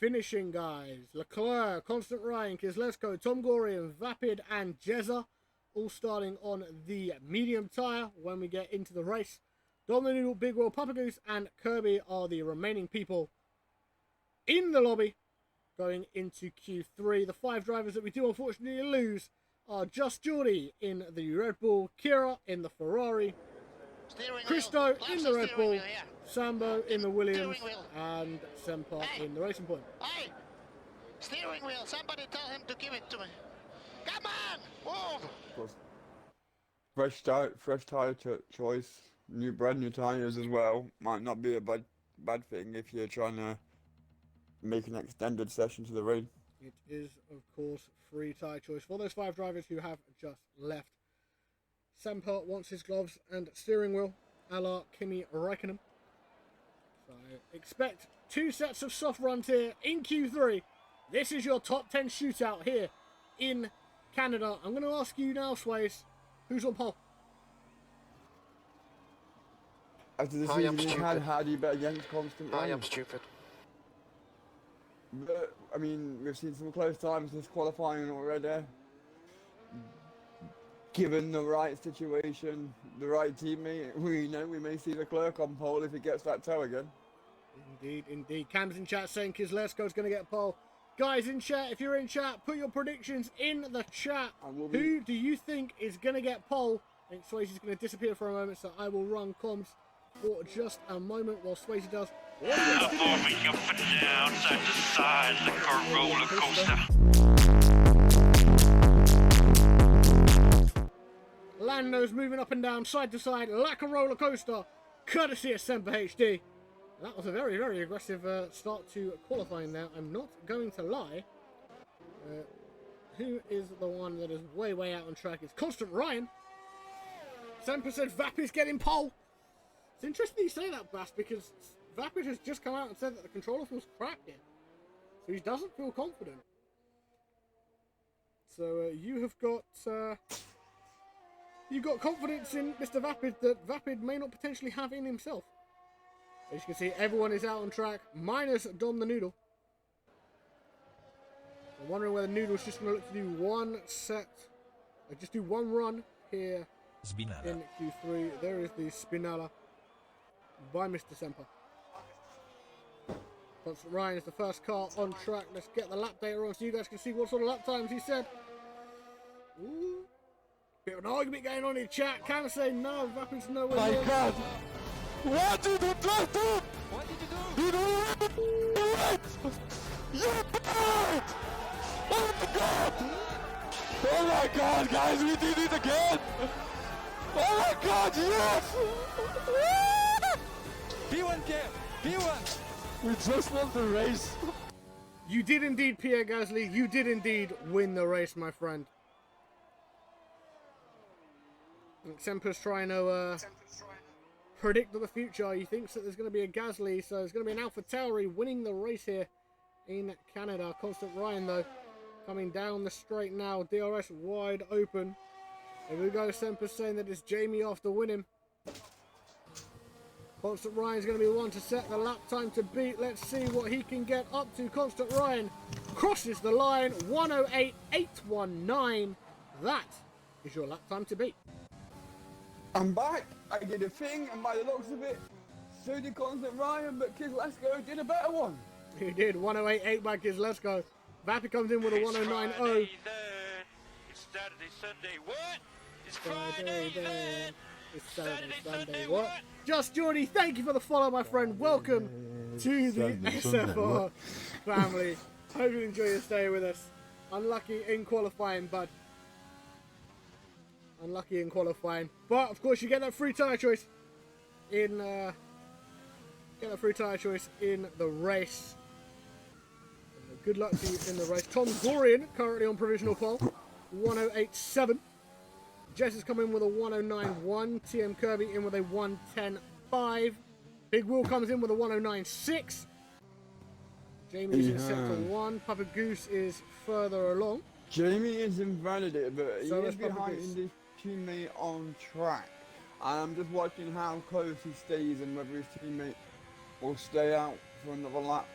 finishing, guys. Leclerc, Constant Ryan, Kieslewski, Tom Gorian, Vapid, and Jezza, all starting on the medium tyre when we get into the race. Dom the Noodle, Big Will, Papa Goose, and Kirby are the remaining people in the lobby going into Q3. The 5 drivers that we do unfortunately lose are just Geordie in the Red Bull, Kira in the Ferrari, Christo in the Red Bull, Sambo in the Williams, and Semper in the Racing Point. Hey! Steering wheel, somebody tell him to give it to me. Come on! Move! Fresh tyre choice, brand new tyres as well. Might not be a bad thing if you're trying to make an extended session to the rain. It is, of course, free tyre choice for those 5 drivers who have just left. Semper wants his gloves and steering wheel, a la Kimi Räikkönen. So expect 2 sets of soft runs here in Q3. This is your top 10 shootout here in Canada. I'm going to ask you now, Swayze, who's on pole? After the season you had, how do you bet against constant rain? I am stupid. But, I mean, we've seen some close times this qualifying already. Given the right situation, the right teammate, we know we may see Leclerc on pole if he gets that toe again. Indeed, indeed. Cam's in chat saying Kieslewski's going to get pole. Guys in chat, if you're in chat, put your predictions in the chat. Who do you think is going to get pole? I think Swayze's going to disappear for a moment, so I will run comms for just a moment while Swayze does. Performing up and down, side to side, like a roller coaster. Lando's moving up and down, side to side, like a roller coaster, courtesy of Semper HD. That was a very, very aggressive start to qualifying there. I'm not going to lie. Who is the one that is way, way out on track? It's Constant Ryan. Semper said Vapid's getting pole. It's interesting you say that, Bass, because Vapid has just come out and said that the controller feels crap here. So he doesn't feel confident. So you have got... you've got confidence in Mr. Vapid that Vapid may not potentially have in himself. As you can see, everyone is out on track, minus Dom the Noodle. I'm wondering whether Noodle's just going to look to do one set, or just do one run here in Q3. There is the Spinella by Mr. Semper. Constant Ryan is the first car on track. Let's get the lap data on so you guys can see what sort of lap times he said. Ooh. Bit of an argument going on in chat. Can I say no? Vapid's nowhere near. My God! What did you do? What did you do? You do it! You did it! Oh my God! Oh my God, guys, we did it again! Oh my God, yes! P1 Kev! P1! We just won the race. You did indeed, Pierre Gasly. You did indeed win the race, my friend. Semper's trying to predict the future. He thinks that there's going to be a Gasly, so there's going to be an AlphaTauri winning the race here in Canada. Constant Ryan, though, coming down the straight now. DRS wide open. Here we go. Semper's saying that it's Jamie after winning. Constant Ryan's going to be the one to set the lap time to beat. Let's see what he can get up to. Constant Ryan crosses the line. 108.819. That is your lap time to beat. I'm back. I did a thing, and by the looks of it, so did Constant Ryan, but Kids Let's Go did a better one. He did. 108.8 by Kids Let's Go. Vappy comes in with a 109.0. It's Saturday, Sunday, what? It's Friday Friday then. then. It's Saturday, Sunday, what? Just Jordy, thank you for the follow, my friend. Welcome to the SFR family. Hope you enjoy your stay with us. Unlucky in qualifying, bud. Unlucky in qualifying. But, of course, you get that free tyre choice in the race. Good luck to you in the race. Tom Gorian, currently on provisional pole. 108.7. Jess has come in with a 109.1. TM Kirby in with a 110.5. Big Will comes in with a 109.6. Jamie is in sector 1. Papa Goose is further along. Jamie is invalidated, but he So is is Papa behind Goose. his teammate on track. I'm just watching how close he stays and whether his teammate will stay out for another lap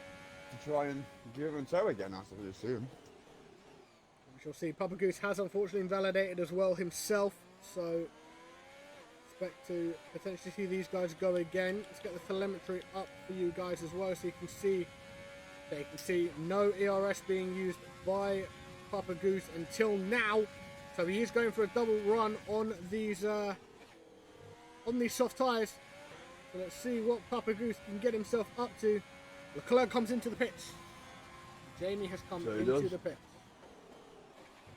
to try and give him tow again, I would assume. We shall see. Papa Goose has unfortunately invalidated as well himself, so expect to potentially see these guys go again. Let's get the telemetry up for you guys as well, so you can see. They can see no ERS being used by Papa Goose until now. So he is going for a double run on these soft tyres. So let's see what Papa Goose can get himself up to. Leclerc comes into the pits. Jamie has come into the pits.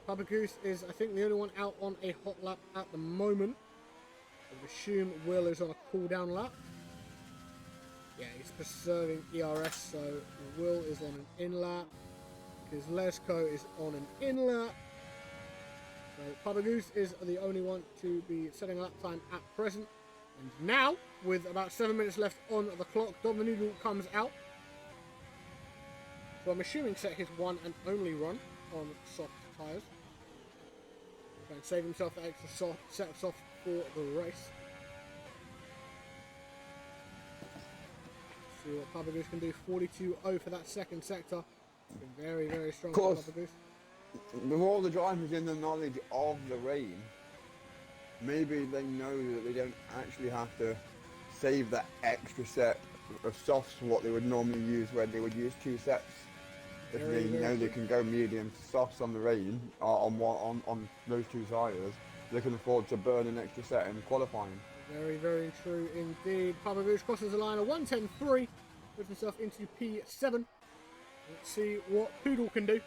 Papa Goose is, I think, the only one out on a hot lap at the moment. I would assume Will is on a cool down lap. Yeah, he's preserving ERS, so Will is on an in lap. Because Lesko is on an in lap. So Papa Goose is the only one to be setting a lap time at present. And now, with about 7 minutes left on the clock, Dom the Noodle comes out. So I'm assuming set his one and only run on soft tyres. Try and save himself that extra set of soft for the race. See what Papa Goose can do. 42.0 for that second sector. Been very, very strong for Papa Goose. With all the drivers in the knowledge of the rain, maybe they know that they don't actually have to save that extra set of softs what they would normally use, where they would use 2 sets. If they know they can go medium to softs on the rain, on those 2 tyres, they can afford to burn an extra set in qualifying. Very, very true indeed. Papa Goose crosses the line at 110.3, puts himself into P7. Let's see what Poodle can do.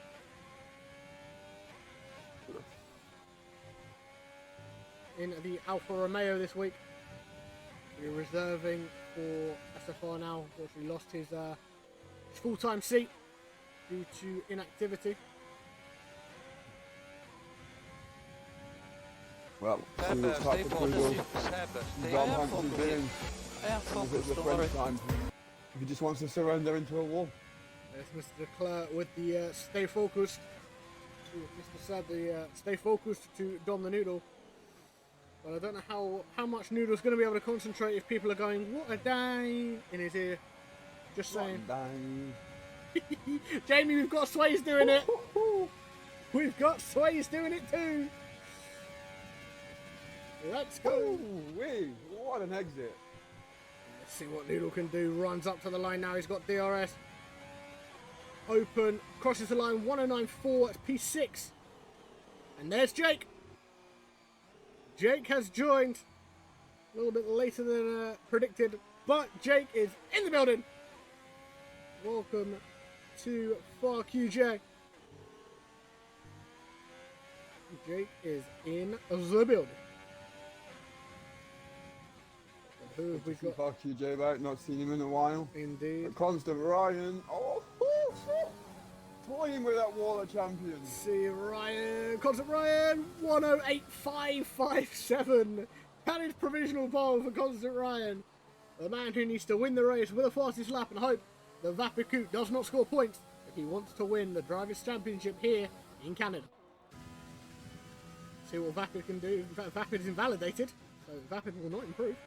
In the Alfa Romeo this week. We're reserving for SFR now. Unfortunately lost his full-time seat due to inactivity. Well, Stay time. He just wants to surrender into a wall. There's Mr. Leclerc with the stay focused. Mr. Sad, the stay focused to Dom the Noodle. But I don't know how much Noodle's going to be able to concentrate if people are going, what a day, in his ear. Just saying. Jamie, we've got Swayze doing it. We've got Swayze doing it too. Let's go. What an exit. Let's see what Noodle can do. Runs up to the line now. He's got DRS. Open. Crosses the line. 109.4. It's P6. And there's Jake. Jake has joined. A little bit later than predicted. But Jake is in the building. Welcome to Far QJ. Jake is in the building. Who have we got? Fuck you, J-Bite, not seen him in a while. Indeed. But Constant Ryan. toying with that wall of champions. See Ryan, Constant Ryan, 108.557. That is provisional pole for Constant Ryan. The man who needs to win the race with the fastest lap and hope the Vapicoot does not score points if he wants to win the Drivers' Championship here in Canada. See what Vapid can do. In fact, Vapid is invalidated, so Vapid will not improve.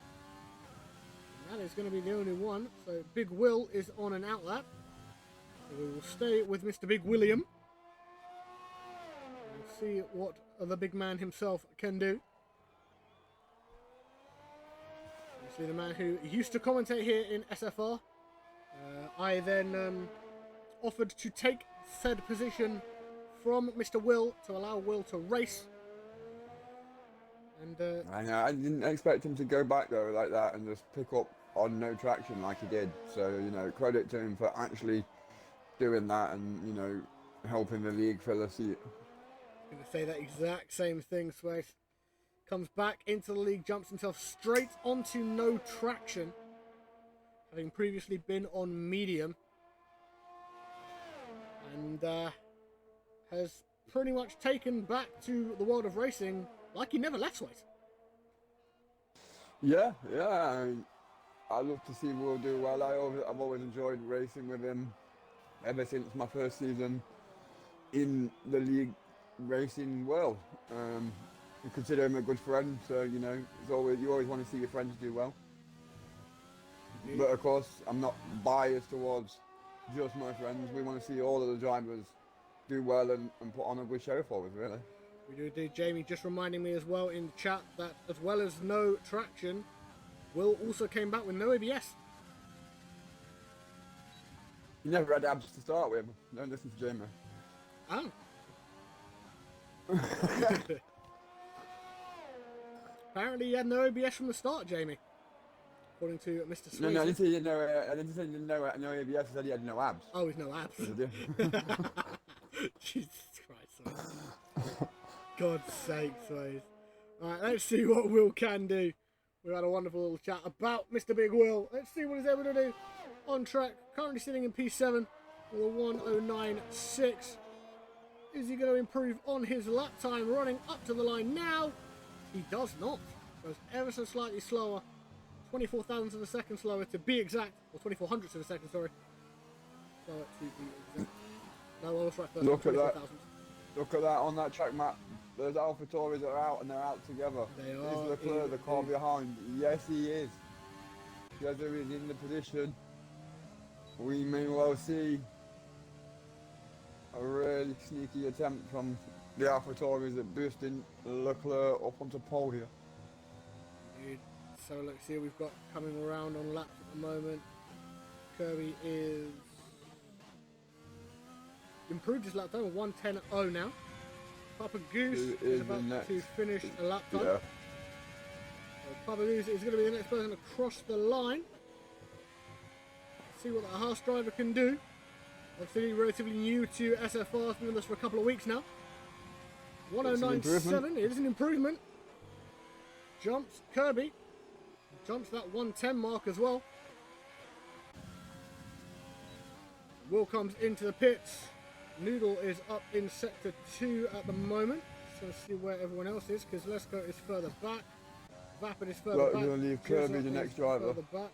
And that is going to be the only one. So Big Will is on an out lap. So we will stay with Mr. Big William. We'll see what the big man himself can do. You see the man who used to commentate here in SFR. I then offered to take said position from Mr. Will to allow Will to race. And I know, I didn't expect him to go back though like that and just pick up on no traction like he did. So, you know, credit to him for actually doing that and, you know, helping the league fill a seat. I'm going to say that exact same thing, Swayze. Comes back into the league, jumps himself straight onto no traction, having previously been on medium. And has pretty much taken back to the world of racing like he never left, Swayze. Yeah, I love to see Will do well. I've always enjoyed racing with him ever since my first season in the league racing world. I consider him a good friend, so you know, you always want to see your friends do well. Yeah. But of course, I'm not biased towards just my friends. We want to see all of the drivers do well and put on a good show for us, really. We do indeed. Jamie just reminding me as well in the chat that as well as no traction, Will also came back with no ABS. He never had abs to start with. Don't listen to Jamie. Oh. Apparently he had no ABS from the start, Jamie. According to Mr. Swayze. No, I didn't say he had no ABS. I said he had no abs. Oh, he's no abs. Jesus Christ. God's sake, Swayze. Alright, let's see what Will can do. We've had a wonderful little chat about Mr. Big Will. Let's see what he's able to do on track. Currently sitting in P7 with a 109.6. Is he going to improve on his lap time running up to the line now? He does not. Goes ever so slightly slower. 24 thousandths of a second slower to be exact. Or 24 hundredths of a second, sorry. Slower to be exact. No, I was right first. Look at that. Look at that on that track map. Those AlphaTauris are out and they're out together. They are. Is Leclerc the car behind? Yes, he is. Jezza is in the position. We may well see a really sneaky attempt from the AlphaTauris at boosting Leclerc up onto pole here. Indeed. So let's see, we've got coming around on laps at the moment. Kirby is improved his lap time of 1:10.0 now. Papa Goose is about to finish a lap time. Yeah. So Papa Goose is going to be the next person across the line. Let's see what the Haas driver can do. Obviously relatively new to SFR, been with us for a couple of weeks now. 109.7, it is an improvement. Jumps Kirby. Jumps that 110 mark as well. Will comes into the pits. Noodle is up in sector 2 at the moment. Just want to see where everyone else is, because Lesko is further back. Vapid is further back. We're going to leave Kirby the next driver. Back.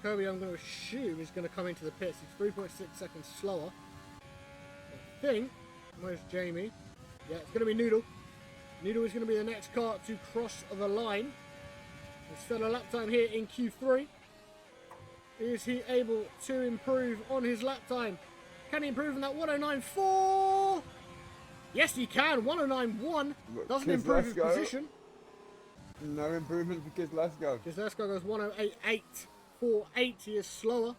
Kirby, I'm going to assume, is going to come into the pits. He's 3.6 seconds slower. I think. Where's Jamie? Yeah, it's going to be Noodle. Noodle is going to be the next car to cross the line. Instead of lap time here in Q3. Is he able to improve on his lap time? Can he improve on that 109.4? Yes, he can. 109.1. Doesn't improve his position. No improvement for Kids Let's Go. Kids Let's Go goes 108.848. He is slower.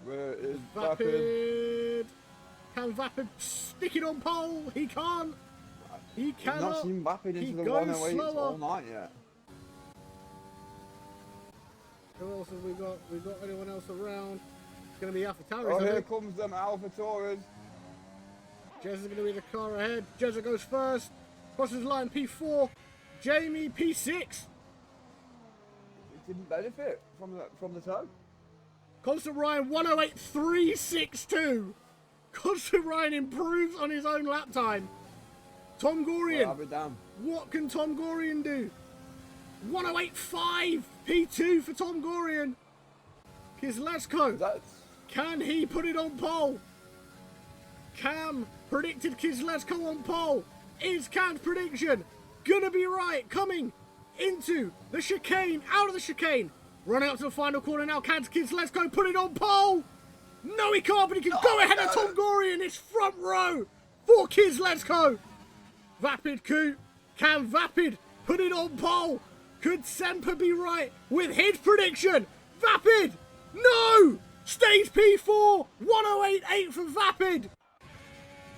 Where is Vapid? Can Vapid stick it on pole? He can't. He cannot. I've not seen Vapid into the goes 108 slower. all night yet. Who else have we got? We've got anyone else around? It's going to be AlphaTauris. Oh, here comes them AlphaTauris. Jezza is going to be the car ahead. Jezza goes first. Crosses line P4. Jamie P6. It didn't benefit from the toe. Constant Ryan 108.362. Constant Ryan improves on his own lap time. Tom Gorian. Well, damn. What can Tom Gorian do? 108.5 P2 for Tom Gorian. Kizlesko. Can he put it on pole? Cam predicted Kizlesko on pole. Is Cam's prediction gonna be right? Coming into the chicane, out of the chicane. Running up to the final corner now. Can Kizlesko put it on pole? No, he can't, but he can go ahead of Tom Gorian. It's front row for Kizlesko. Vapid coup. Can Vapid put it on pole? Could Semper be right with his prediction? Vapid! No! Stage P4! 108.8 for Vapid! I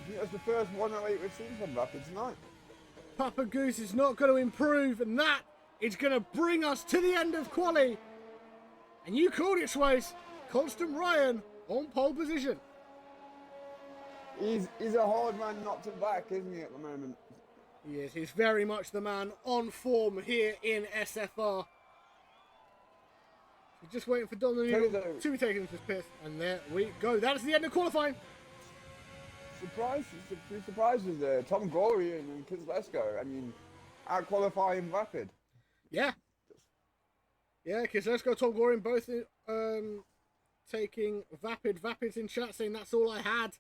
think that's the first 108 we've seen from Rapid tonight. Papa Goose is not going to improve, and that is going to bring us to the end of quali. And you called it, Swayze. Constant Ryan on pole position. He's a hard man not to back, isn't he, at the moment? He is. He's very much the man on form here in SFR. We're just waiting for Dominic to be taken into his piss. And there we go. That is the end of qualifying. Surprises there. Tom Gorian and Kizlesko. I mean, out qualifying Rapid. Yeah. Yeah, Kizlesko, Tom Gorian both taking Vapid. Vapid's in chat saying that's all I had.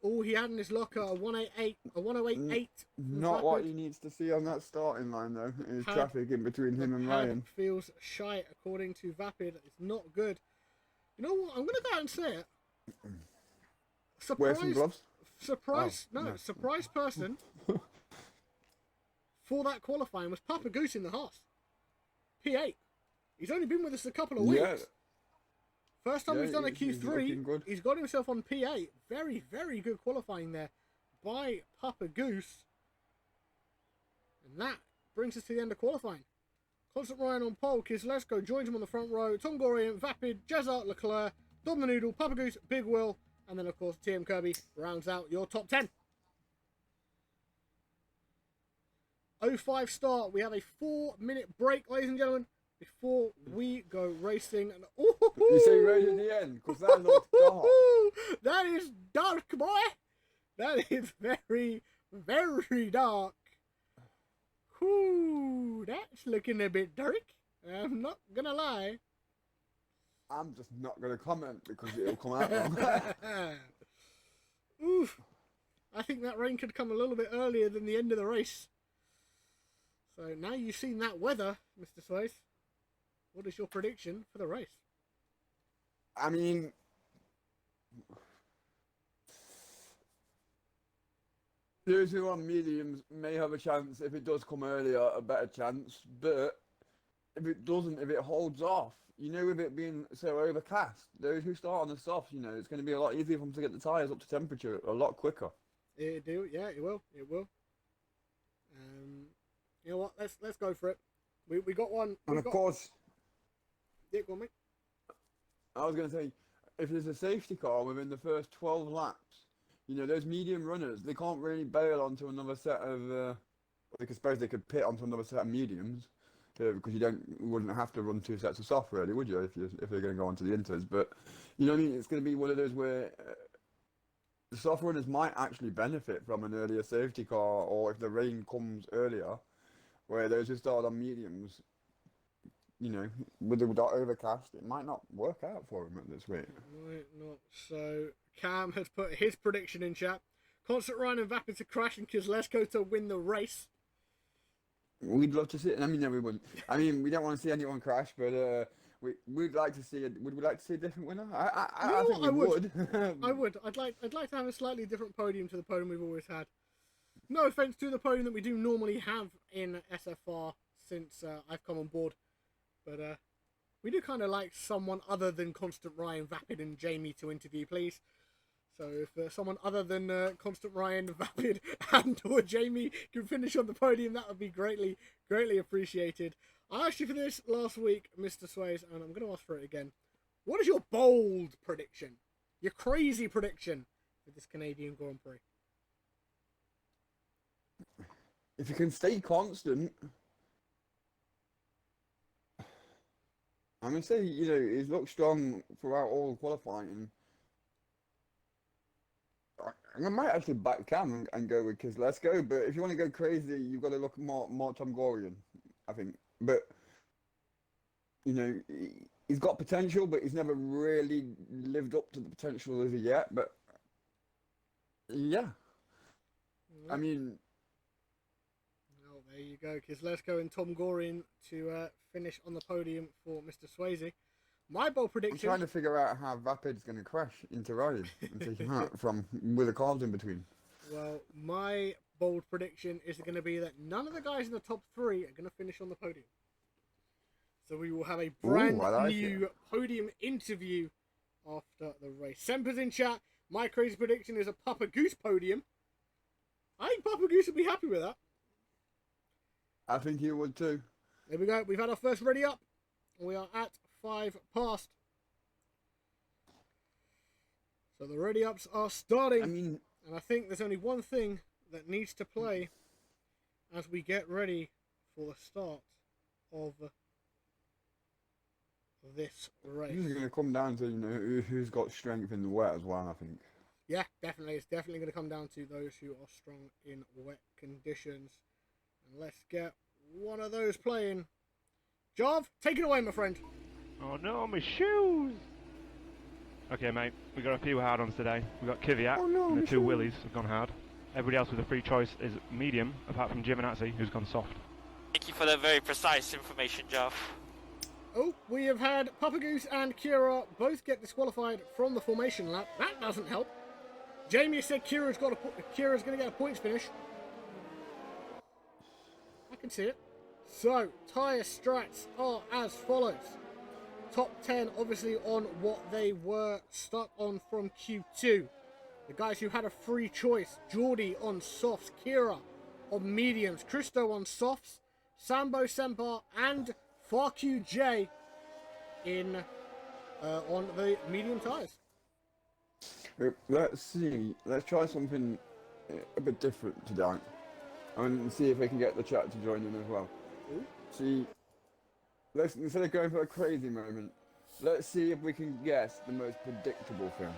All he had in his locker, a 108, a 108.8. Not what he needs to see on that starting line, though. Is traffic in between him and Ryan. Feels shy, according to Vapid. It's not good. You know what? I'm going to go out and say it. Wear some gloves? Surprise person for that qualifying was Papa Goose in the Haas. P8. He's only been with us a couple of weeks. Yeah. First time he's done a Q3, he's got himself on P8. Very, very good qualifying there by Papa Goose. And that brings us to the end of qualifying. Constant Ryan on pole, Kizlesko joins him on the front row. Tom Gorian, Vapid, Jezza, Leclerc, Dom the Noodle, Papa Goose, Big Will, and then of course TM Kirby rounds out your top 10. 05 start. We have a 4-minute break, ladies and gentlemen, before we go racing. And you say right at the end, because that looks dark. That is dark, boy. That is very, very dark. Whoo, that's looking a bit dark. I'm not gonna lie. I'm just not gonna comment because it'll come out wrong. Oof. I think that rain could come a little bit earlier than the end of the race. So now you've seen that weather, Mr. Swayze, what is your prediction for the race? I mean, those who are on mediums may have a chance. If it does come earlier, a better chance. But if it doesn't, if it holds off, you know, with it being so overcast, those who start on the softs, you know, it's going to be a lot easier for them to get the tyres up to temperature a lot quicker. It do, yeah, it will. You know what? Let's go for it. We got one. And of course, yeah, go on, mate. I was going to say, if there's a safety car within the first 12 laps, you know, those medium runners, they can't really bail onto another set of. I suppose they could pit onto another set of mediums, because you wouldn't have to run 2 sets of soft, really, would you? If they're going to go onto the inters, but you know what I mean. It's going to be one of those where the soft runners might actually benefit from an earlier safety car, or if the rain comes earlier, where those who start on mediums, you know, with the overcast, it might not work out for him at this rate. Might not. So Cam has put his prediction in chat. Constant Ryan and Vapid to crash and Kizlesko to win the race. We'd love to see it. I mean, everyone. I mean, we don't want to see anyone crash, but we'd like to see it. Would we like to see a different winner? I think we would. I would. I'd like to have a slightly different podium to the podium we've always had. No offense to the podium that we do normally have in SFR since I've come on board, but we do kind of like someone other than Constant Ryan, Vapid, and Jamie to interview, please. So if someone other than Constant Ryan, Vapid, and or Jamie can finish on the podium, that would be greatly appreciated. I asked you for this last week, Mr. Swayze, and I'm going to ask for it again. What is your bold prediction? Your crazy prediction for this Canadian Grand Prix? If you can stay constant, I I'm gonna say, you know, he's looked strong throughout all qualifying. I might actually back Cam and go with Kislesko, but if you want to go crazy, you've got to look more Tom Gorian, I think. But you know, he's got potential, but he's never really lived up to the potential as of yet. But yeah, I mean, well, there you go, Kislesko and Tom Gorian to finish on the podium for Mr. Swayze. My bold I'm prediction. trying to figure out how Vapid's going to crash into Ryan and take him out from with the cars in between. Well, my bold prediction is going to be that none of the guys in the top 3 are going to finish on the podium. So we will have a brand new podium interview after the race. Semper's in chat. My crazy prediction is a Papa Goose podium. I think Papa Goose would be happy with that. I think he would too. There we go. We've had our first ready up. We are at 5 past. So the ready ups are starting. I mean, and I think there's only one thing that needs to play as we get ready for the start of this race. this is going to come down to, you know, who's got strength in the wet as well, I think. Yeah, definitely. It's definitely going to come down to those who are strong in wet conditions. And let's get one of those playing. Jarv, take it away, my friend. Oh no, my shoes! Okay, mate, we got a few hard ons today. We got Kvyat, and the 2 Willies have gone hard. Everybody else with a free choice is medium, apart from Giovinazzi, who's gone soft. Thank you for that very precise information, Jeff. Oh, we have had Papa Goose and Kira both get disqualified from the formation lap. That doesn't help. Jamie said Kira's going to get a points finish. I can see it. So, tyre strats are as follows. Top 10, obviously, on what they were stuck on from Q2. The guys who had a free choice. Geordie on softs, Kira on mediums, Christo on softs, Sambo Sempar and FarQJ in on the medium tyres. Let's see. Let's try something a bit different today. And see if we can get the chat to join in as well. Ooh. See, let's, instead of going for a crazy moment, let's see if we can guess the most predictable thing.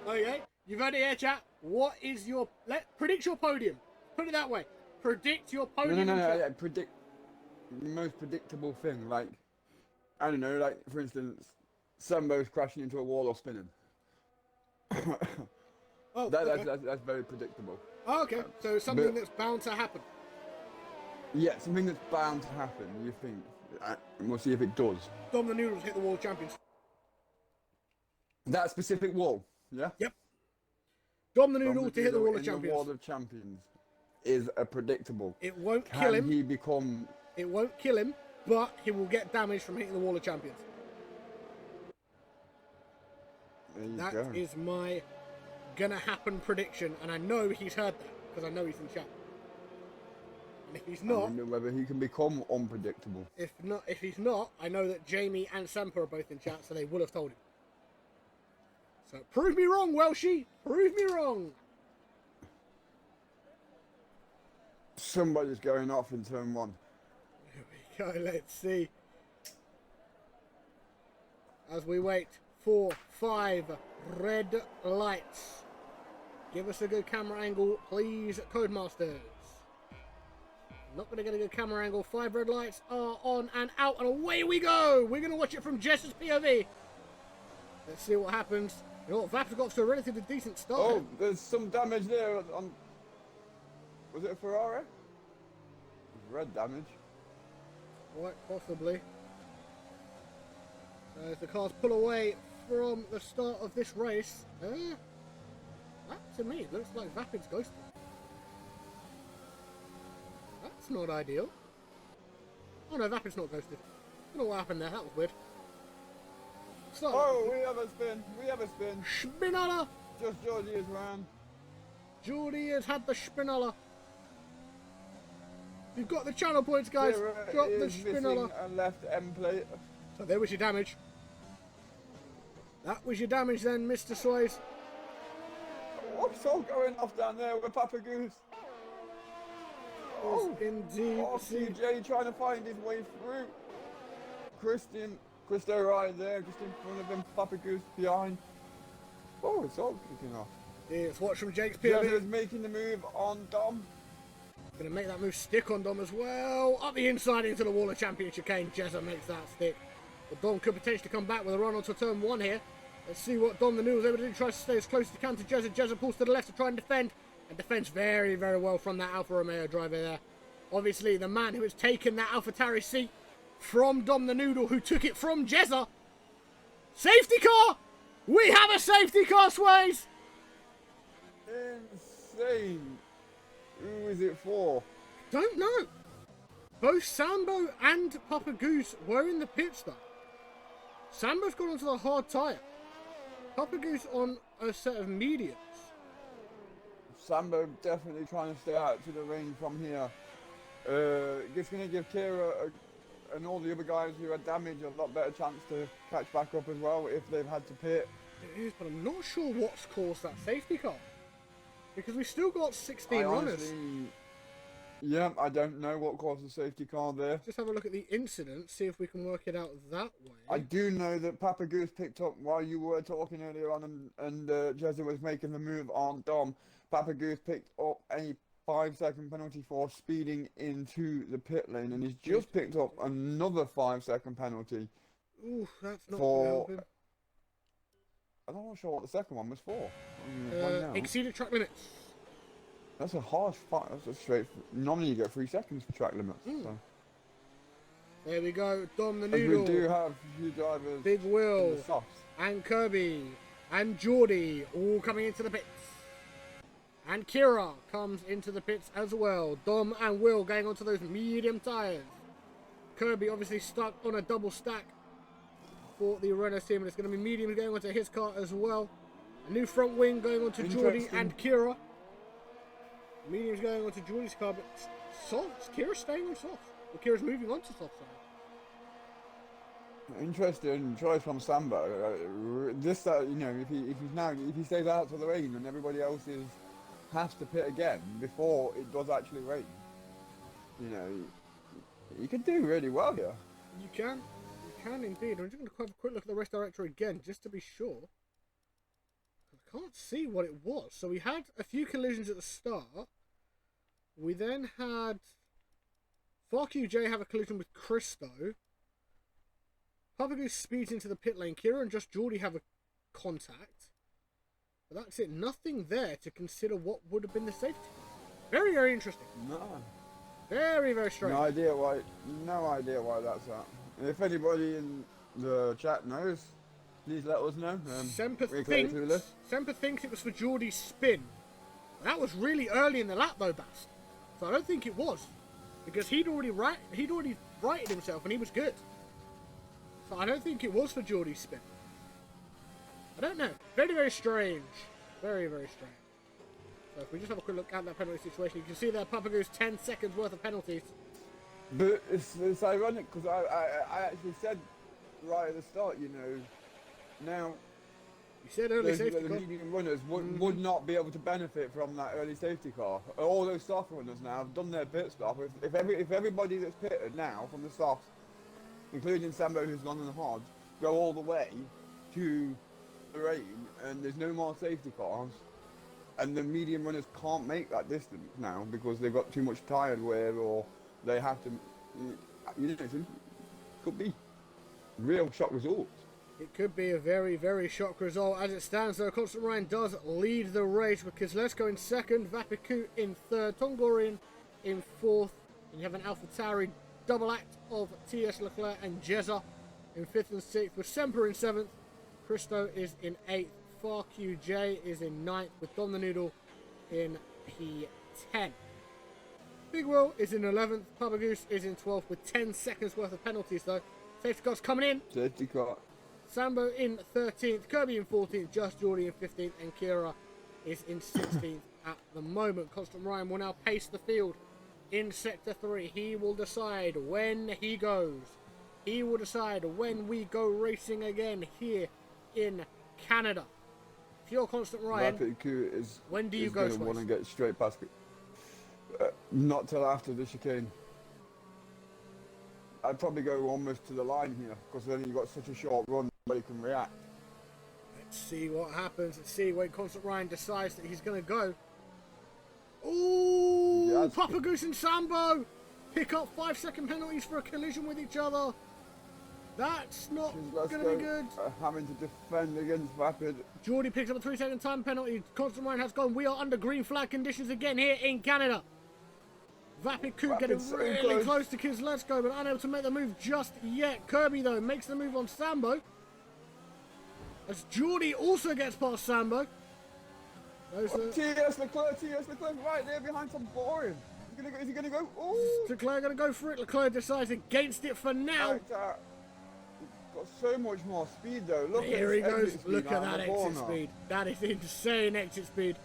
Okay, you've heard it here, chat. What is your... predict your podium. Put it that way. Predict your podium. No, yeah, predict the most predictable thing. Like, I don't know, like, for instance, Sambo's crashing into a wall or spinning. Oh, that's very predictable. Oh, okay, so something that's bound to happen. Yeah, something that's bound to happen, you think. And we'll see if it does. Dom the Noodles hit the wall of champions. That specific wall, yeah? Yep. Dom the Noodle to hit the wall of in champions. The wall of champions is a predictable. It won't kill him. Can he become... It won't kill him, but he will get damage from hitting the wall of champions. There you go. Is my gonna happen prediction, and I know he's heard that because I know he's in chat. And if he's I not, wonder whether he can become unpredictable. if he's not, I know that Jamie and Sampa are both in chat, so they will have told him. So prove me wrong, Welshie. Prove me wrong. Somebody's going off in turn 1. Here we go. Let's see. As we wait. 4, 5 red lights. Give us a good camera angle, please, Codemasters. Not going to get a good camera angle. 5 red lights are on and out, and away we go. We're going to watch it from Jess's POV. Let's see what happens. You know what, Vap's got off to a relatively decent start. Oh, there's some damage there on... Was it a Ferrari? Red damage. Quite possibly. As the cars pull away from the start of this race, that to me looks like Vapid's ghosted. That's not ideal. Oh no, Vapid's not ghosted. I don't know what happened there, that was weird. Oh, we have a spin. We have a spin. Spinella! Just Geordie is round. Geordie has had the Spinella. You've got the channel points, guys. Drop the Spinella. A left end plate. So there was your damage. That was your damage then, Mr. Swayze. What's all going off down there with Papa Goose? Oh, indeed. CJ trying to find his way through. Christo right there, just in front of him. Papa Goose behind. Oh, it's all kicking off. It's watch from Jake's Jezza POV. is making the move on Dom. Gonna make that move stick on Dom as well. Up the inside into the wall of champion chicane. Jezza makes that stick. But Dom could potentially come back with a run onto turn 1 here. Let's see what Dom the Noodle is able to do. Tries to stay as close as he can to Jezza. Jezza pulls to the left to try and defend. And defends very, very well from that Alfa Romeo driver there. Obviously, the man who has taken that AlphaTauri seat from Dom the Noodle, who took it from Jezza. Safety car! We have a safety car, Swayze! Insane. Who is it for? Don't know. Both Sambo and Papa Goose were in the pit stop. Sambo's gone onto the hard tyre. Papa Goose on a set of mediums. Sambo definitely trying to stay out to the ring from here. It's going to give Kira and all the other guys who had damage a lot better chance to catch back up as well if they've had to pit. It is, but I'm not sure what's caused that safety car. Because we've still got 16 runners. Yeah, I don't know what caused the safety car there. Just have a look at the incident, see if we can work it out that way. I do know that Papa Goose picked up while you were talking earlier on and Jezza was making the move on Dom. Papa Goose picked up a 5-second penalty for speeding into the pit lane and he's just picked up another 5-second penalty. Ooh, that's not for... helping. I'm not sure what the second one was for. Exceeded track limits. That's a harsh fight. That's a straight. Normally you get 3 seconds for track limits. So. There we go. Dom the As Noodle. we do have a few drivers. Big Will in the softs. and Kirby and Geordie all coming into the pits. And Kira comes into the pits as well. Dom and Will going onto those medium tyres. Kirby obviously stuck on a double stack for the Renault team. And it's going to be mediums going onto his car as well. A new front wing going onto Geordie and Kira. Mediums going onto Geordie's car, but softs. Kira's staying on softs. Well, Kira's moving on to softs. Interesting choice from Sambo. This, you know, if he stays out to the rain and everybody else has to pit again before it does actually rain, you know, he could do really well here. You can indeed. I'm just going to have a quick look at the race director again, just to be sure. I can't see what it was. So we had a few collisions at the start. We then had FarQJ have a collision with Christo. Papa Goose speeds into the pit lane. Kira and just Geordie have a contact. But that's it. Nothing there to consider what would have been the safety. Very, very interesting. No. Very, very strange. No idea why that's that. If anybody in the chat knows, please let us know. Semper thinks it was for Geordie's spin. That was really early in the lap though, Bast. So I don't think it was. Because he'd already righted himself and he was good. So I don't think it was for Geordie's spin. I don't know. Very, very strange. Very, very strange. So if we just have a quick look at that penalty situation, you can see there Papa Goose 10 seconds worth of penalties. But it's ironic because I actually said right at the start, you know, now you said early safety the car. medium runners would not be able to benefit from that early safety car. All those soft runners now have done their pit stop. If everybody that's pitted now from the softs, including Sambo who's gone on the hard, go all the way to the rain and there's no more safety cars and the medium runners can't make that distance now because they've got too much tyre wear or they have to, you know, it could be real shock results. It could be a very, very shock result. As it stands though, Constant Ryan does lead the race because Lesko in second, Vapiku in third, Tongorian in fourth, and you have an AlphaTauri double act of TeS Leclerc and Jezza in fifth and sixth, with Semper in seventh, Christo is in eighth, FarQJ is in ninth, with Dom the Noodle in P10. Big Will is in 11th, Papa Goose is in 12th with 10 seconds worth of penalties though. Safety cars coming in. Safety car. Sambo in 13th, Kirby in 14th, Just Geordie in 15th, and Kira is in 16th at the moment. Constant Ryan will now pace the field in Sector 3. He will decide when he goes. He will decide when we go racing again here in Canada. If you're Constant Ryan, when do you go? Want to get straight past it. Not till after the chicane. I'd probably go almost to the line here because then you've got such a short run where you can react. Let's see what happens. Let's see when Constant Ryan decides that he's going to go. Ooh, Yes. Papa Goose and Sambo pick up 5-second penalties for a collision with each other. That's not Let's going to be good. Having to defend against Vapid. Geordie picks up a 3-second time penalty. Constant Ryan has gone. We are under green flag conditions again here in Canada. Vapid Coop getting so really close to Kids Let's Go, but unable to make the move just yet. Kirby, though, makes the move on Sambo. As Geordie also gets past Sambo. TeS Leclerc right there behind Tom Boring. Is he gonna go? Ooh. Leclerc going to go for it. Leclerc decides against it for now. Like that. Got so much more speed though. Look Here at he his goes. exit speed Look at out that of the exit corner. speed. That is insane exit speed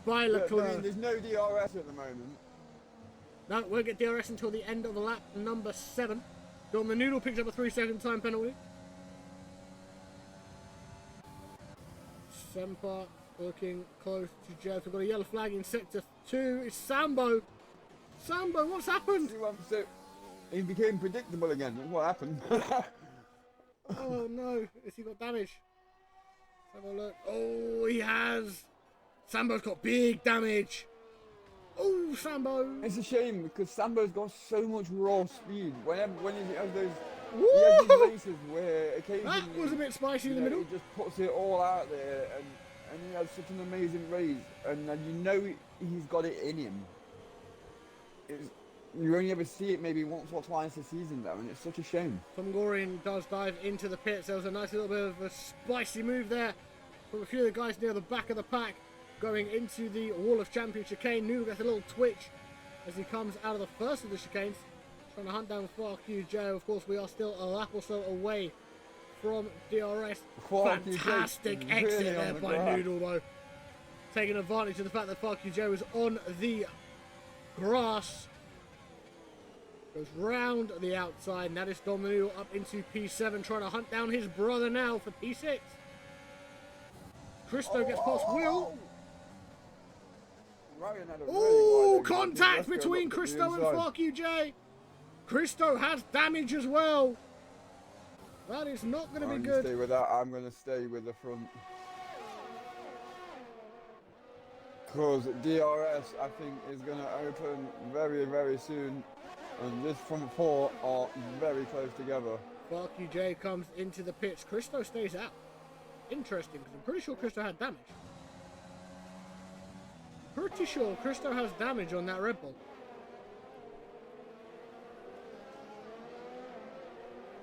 by But, I Leclerc. mean, there's no DRS at the moment. No, won't get DRS until the end of lap number 7. Don the Noodle picks up a 3-second time penalty. Semper looking close to Jeff. We've got a yellow flag in sector 2. It's Sambo. Sambo, what's happened? See what I'm saying? He became predictable again. What happened? Oh no, has he got damage? Let's have a look. Oh, he has. Sambo's got big damage. Oh, Sambo. It's a shame because Sambo's got so much raw speed. When he has those, Woo! he has these races where occasionally That was a bit spicy in the middle. he just puts it all out there, and he has such an amazing race, and then you know he's got it in him. You only ever see it maybe once or twice a season though, and it's such a shame. Tom Gorian does dive into the pits. There was a nice little bit of a spicy move there from a few of the guys near the back of the pack going into the Wall of Champion chicane. Noodle gets a little twitch as he comes out of the first of the chicanes, trying to hunt down QJ. Of course, we are still a lap or so away from DRS. Fantastic exit really there on the by grass. Noodle though. Taking advantage of the fact that QJ was on the grass. Goes round the outside, and that is Dom the Noodle up into P7, trying to hunt down his brother now for P6. Christo gets past Will. Ryan had a really Oh, wide contact exit. Let's go between look at the Christo and inside. Far QJ. Christo has damage as well. That is not going to be I'm good. Stay with that. I'm going to stay with the front. Because DRS, I think, is going to open very, very soon. And this front four are very close together. Far QJ comes into the pits. Christo stays out. Interesting, because I'm pretty sure Christo had damage. Pretty sure Christo has damage on that Red Bull.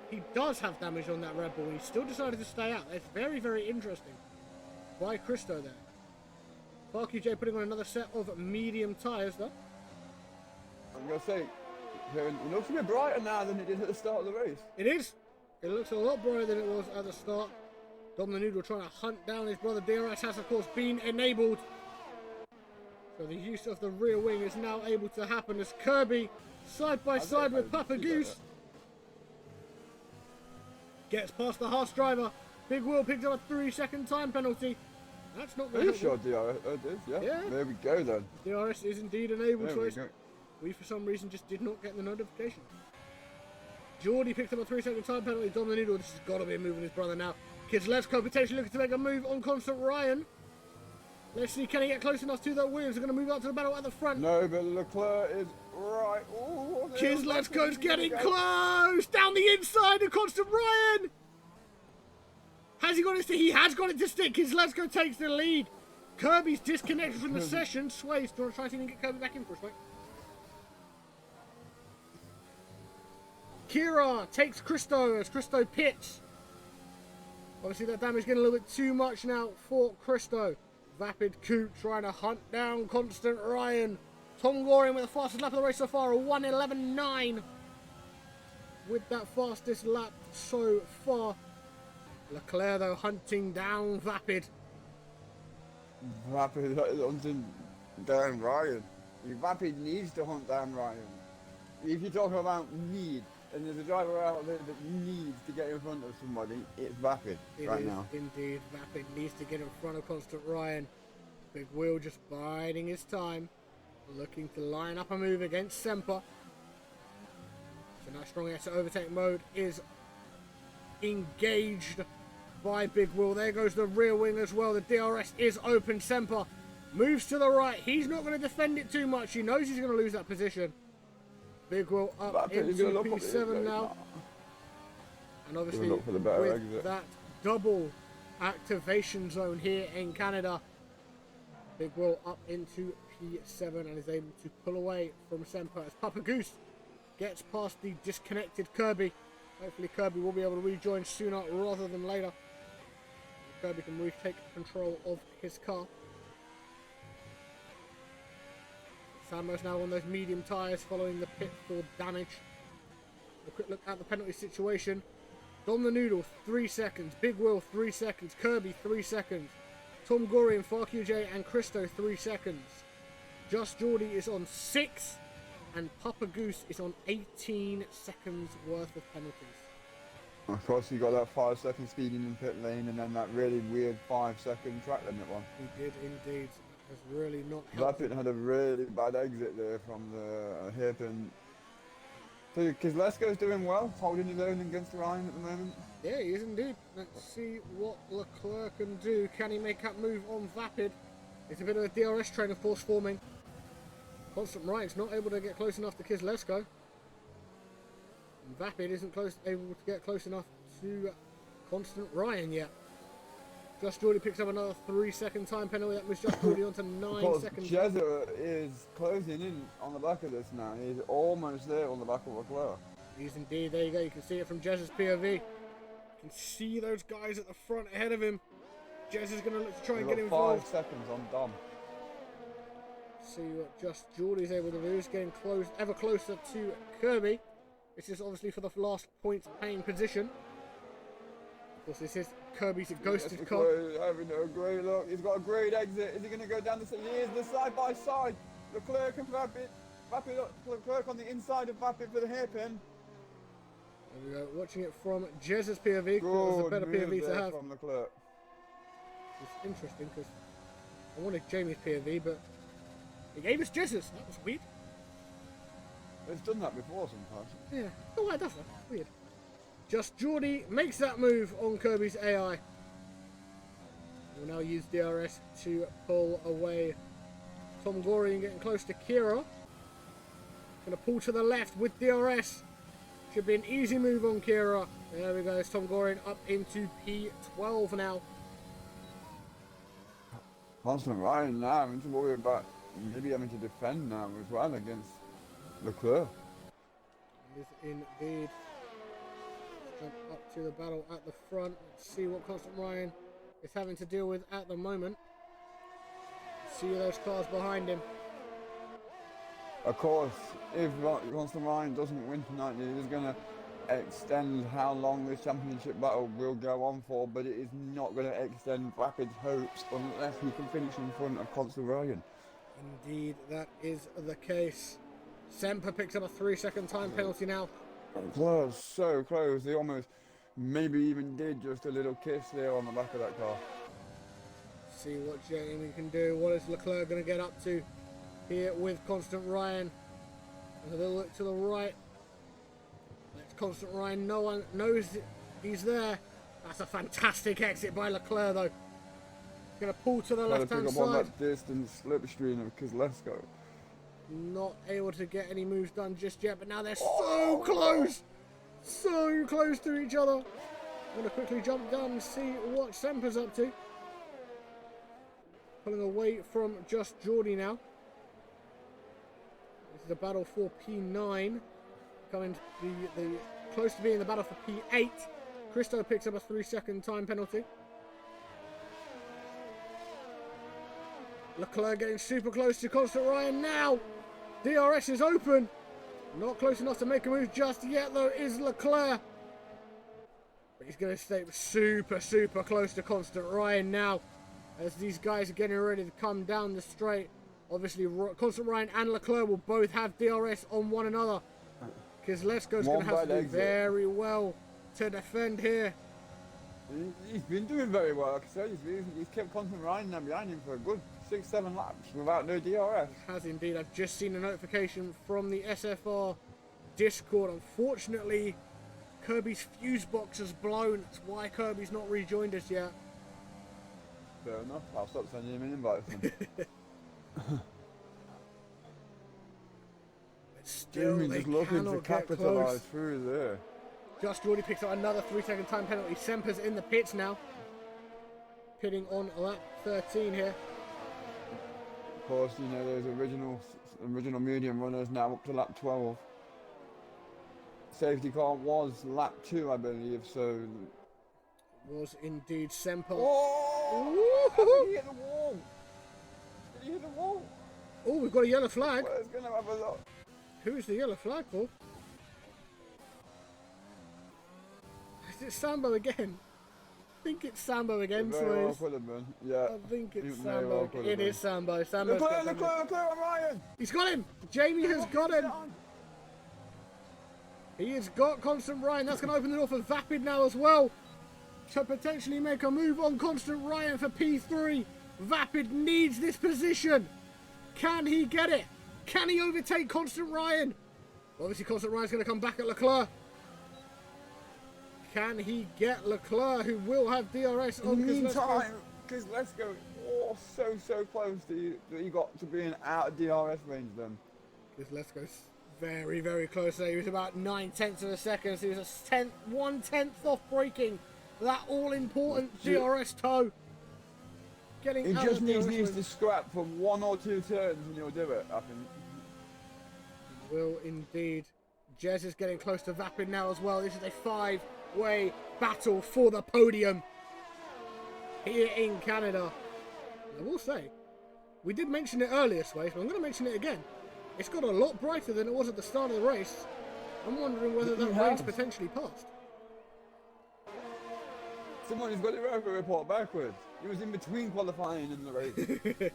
He does have damage on that Red Bull. He still decided to stay out. That's very, very interesting. By Christo there. Far QJ putting on another set of medium tyres though. I'm going to say, it looks a bit brighter now than it did at the start of the race. It is. It looks a lot brighter than it was at the start. Dom the Noodle trying to hunt down his brother. DRS has, of course, been enabled. So the use of the rear wing is now able to happen as Kirby, side by side with Papa Goose, gets past the Haas driver. Big Will picked up a 3-second time penalty. That's not Are going you to sure help. DRS is? Yeah. Yeah. There we go then. DRS is indeed enabled. There So we it's go. we, for some reason, just did not get the notification. Geordie picked up a 3-second time penalty. Dom the Noodle, this has got to be a move on his brother now. Kids Let's Go potentially looking to make a move on Constant Ryan. Let's see, can he get close enough to that? Williams are going to move out to the battle at the front. No, but Leclerc is right. Ooh, Kids Let's Go's getting close! Down the inside of Constant Ryan! Has he got it to... He has got it to stick. Kids Let's Go takes the lead. Kirby's disconnected from the session. Swayze, do you want to try and get Kirby back in for us, mate? Kira takes Christo as Christo pits. Obviously that damage getting a little bit too much now for Christo. Vapid Coop trying to hunt down Constant Ryan. Tom Gorian with the fastest lap of the race so far, a 1:11.9. With that fastest lap so far. Leclerc though hunting down Vapid. Vapid hunting down Ryan. Vapid needs to hunt down Ryan. If you're talking about need, and there's a driver out there that needs to get in front of somebody, it's Vapid right now. Indeed, Vapid needs to get in front of Constant Ryan. Big Will just biding his time, looking to line up a move against Semper. But now strong exit overtake mode is engaged by Big Will. There goes the rear wing as well. The DRS is open. Semper moves to the right. He's not going to defend it too much. He knows he's going to lose that position. Big Will up into P7 now. And obviously with that double activation zone here in Canada, Big Will up into P7 and is able to pull away from Semper as Papa Goose gets past the disconnected Kirby. Hopefully Kirby will be able to rejoin sooner rather than later. Kirby can retake control of his car. Sammo's now on those medium tyres following the pit for damage. A quick look at the penalty situation. Dom the Noodle, 3 seconds. Big Will, 3 seconds. Kirby, 3 seconds. Tom Gorian, FarQJ and Christo, 3 seconds. Just Geordie is on 6. And Papa Goose is on 18 seconds worth of penalties. Of course, you got that 5 second speeding in pit lane and then that really weird 5 second track limit one. He did indeed. Has really not helped. Rapid had a really bad exit there from the hairpin. So Kislesko's doing well, holding his own against Ryan at the moment. Yeah, he is indeed. Let's see what Leclerc can do. Can he make that move on Vapid? It's a bit of a DRS train of force forming. Constant Ryan's not able to get close enough to Kislesko. And Vapid isn't able to get close enough to Constant Ryan yet. Just Geordie picks up another 3 second time penalty. That moves Just Geordie on to 9 seconds. Jezza is closing in on the back of this now. He's almost there on the back of Leclerc. He's indeed. There you go. You can see it from Jezza's POV. You can see those guys at the front ahead of him. Jezza's going to look to try and get involved. 5 seconds on Dom. See what Just Geordie's able to do. He's getting close, ever closer to Kirby. This is obviously for the last point paying position. Of course, this is Kirby's ghosted car. Having a great look. He's got a great exit. Is he going to go down the side? He is the side by side. Leclerc and Vapid. Leclerc on the inside of Vapid for the hairpin. There we go. Watching it from Jez's POV. It was a better POV to have. From Leclerc. It's interesting because I wanted Jamie's POV, but he gave us Jez's. That was weird. It's done that before sometimes. Yeah. Oh, why does that? Weird. Just Geordie makes that move on Kirby's AI. We'll now use DRS to pull away Tom Gorian getting close to Kira. Gonna pull to the left with DRS. Should be an easy move on Kira. There we go. It's Tom Gorian up into P12 now. Constant Ryan now having to worry about maybe having to defend now as well against Leclerc. It is indeed. Jump up to the battle at the front. Let's see what Constant Ryan is having to deal with at the moment. See those cars behind him. Of course, if Constant Ryan doesn't win tonight, it is going to extend how long this championship battle will go on for, but it is not going to extend Rapid's hopes unless he can finish in front of Constant Ryan. Indeed, that is the case. Semper picks up a 3 second time penalty now. Close, so close. They almost maybe even did just a little kiss there on the back of that car. See what Jamie can do. What is Leclerc going to get up to here with Constant Ryan? A little look to the right. That's Constant Ryan. No one knows he's there. That's a fantastic exit by Leclerc though. Going to pull to the left hand side. On that distance slipstream of Kislesko. Not able to get any moves done just yet, but now they're so close! So close to each other. I'm going to quickly jump down and see what Semper's up to. Pulling away from Just Geordie now. This is a battle for P9. Coming to the close to being the battle for P8. Christo picks up a 3 second time penalty. Leclerc getting super close to Constant Ryan now. DRS is open. Not close enough to make a move just yet though is Leclerc. But he's going to stay super close to Constant Ryan now. As these guys are getting ready to come down the straight. Obviously Constant Ryan and Leclerc will both have DRS on one another. Because Lesko's going to have to do very well to defend here. He's been doing very well, like I said. He's kept Constant Ryan down behind him for a good 6-7 laps without no DRS. Has indeed. I've just seen a notification from the SFR Discord. Unfortunately, Kirby's fuse box has blown. That's why Kirby's not rejoined us yet. Fair enough. I'll stop sending him invites then. But still, Jamie they just looking to cannot get capitalise close. through there. Just Geordie picks up another 3-second time penalty. Semper's in the pits now. Pitting on lap 13 here. Of course, you know, those original medium runners now up to lap 12. Safety car was lap 2, I believe, so... Was indeed Semper. Oh! Did he hit the wall? Did he hit the wall? Oh, we've got a yellow flag. Well, it's going to have a look. Who is the yellow flag for? Is it Sambo again? I think it's Sambo again, Very well Swayze. could have been, yeah. I think it's It may Sambo. well could have It been. is Sambo. Sambo's Leclerc, got Leclerc on Ryan! He's got him! Jamie has got him! He has got Constant Ryan. That's going to open the door for Vapid now as well. To potentially make a move on Constant Ryan for P3. Vapid needs this position. Can he get it? Can he overtake Constant Ryan? Obviously, Constant Ryan's going to come back at Leclerc. Can he get Leclerc, who will have DRS on? In the meantime, because let's go so close that he got to being out of DRS range then. Because Let's Go very close there. He was about 9/10 of a second, so he was a 1/10 off breaking that all-important DRS toe. Getting He out just of needs DRS to scrap for 1 or 2 turns and he'll do it, I think. Will indeed. Jez is getting close to Vapid now as well. This is a 5-way battle for the podium here in Canada. I will say, we did mention it earlier, Swayze, but I'm going to mention it again. It's got a lot brighter than it was at the start of the race. I'm wondering whether that rain's potentially passed. Someone has got the weather report backwards. He was in between qualifying and the race.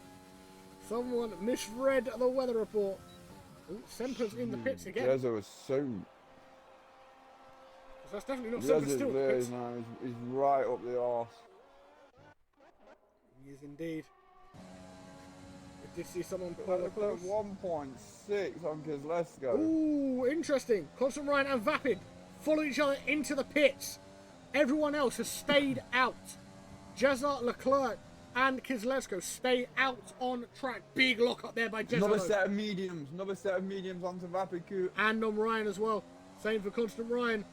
Someone misread the weather report. Ooh, Semper's in the pits again. Jezza was so... That's definitely not Semper still in the pits. Now. He's right up the arse. He is indeed. We did see someone pull Look across. 1.6 on his Let's Go. Ooh, interesting. Constant Ryan and Vapid follow each other into the pits. Everyone else has stayed out. Jezza, Leclerc, and Kizlesko stay out on track. Big lock up there by Jezza. Another set of mediums onto Vapid Q. And on Ryan as well. Same for Constant Ryan.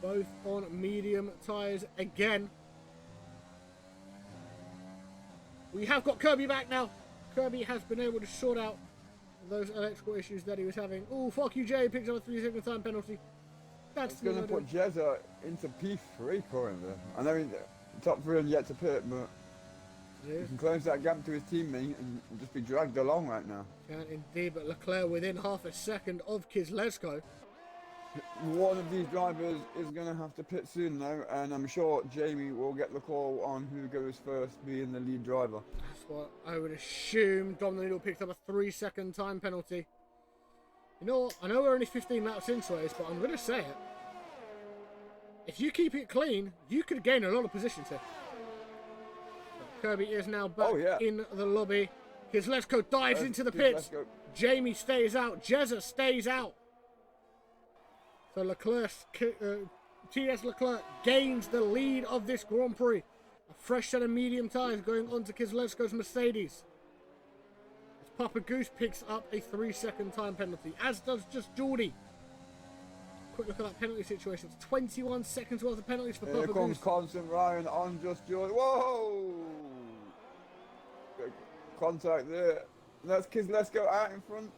Both on medium tyres again. We have got Kirby back now. Kirby has been able to sort out those electrical issues that he was having. Oh, fuck you, Jay. Picks up a 3-second time penalty. That's going to put Jezza into P3 currently. I know he's top 3 and yet to pit, but he can close that gap to his teammate and just be dragged along right now. Can indeed, but Leclerc within half a second of Kizlesko. One of these drivers is going to have to pit soon though, and I'm sure Jamie will get the call on who goes first, being the lead driver. That's what I would assume. Dom the Needle picked up a 3-second time penalty. You know what? I know we're only 15 laps into it, but I'm going to say it. If you keep it clean, you could gain a lot of positions here. But Kirby is now back in the lobby. Kizlesko dives into the pits. Jamie stays out. Jezza stays out. So Leclerc, TeS Leclerc gains the lead of this Grand Prix. A fresh set of medium tyres going on to Kizlesko's Mercedes. As Papa Goose picks up a 3-second time penalty, as does Just Geordie. Quick look at that penalty situation. It's 21 seconds worth of penalties for Papa Goose. Here comes Constant Ryan on Just Geordie. Whoa! Contact there. Let's go out in front.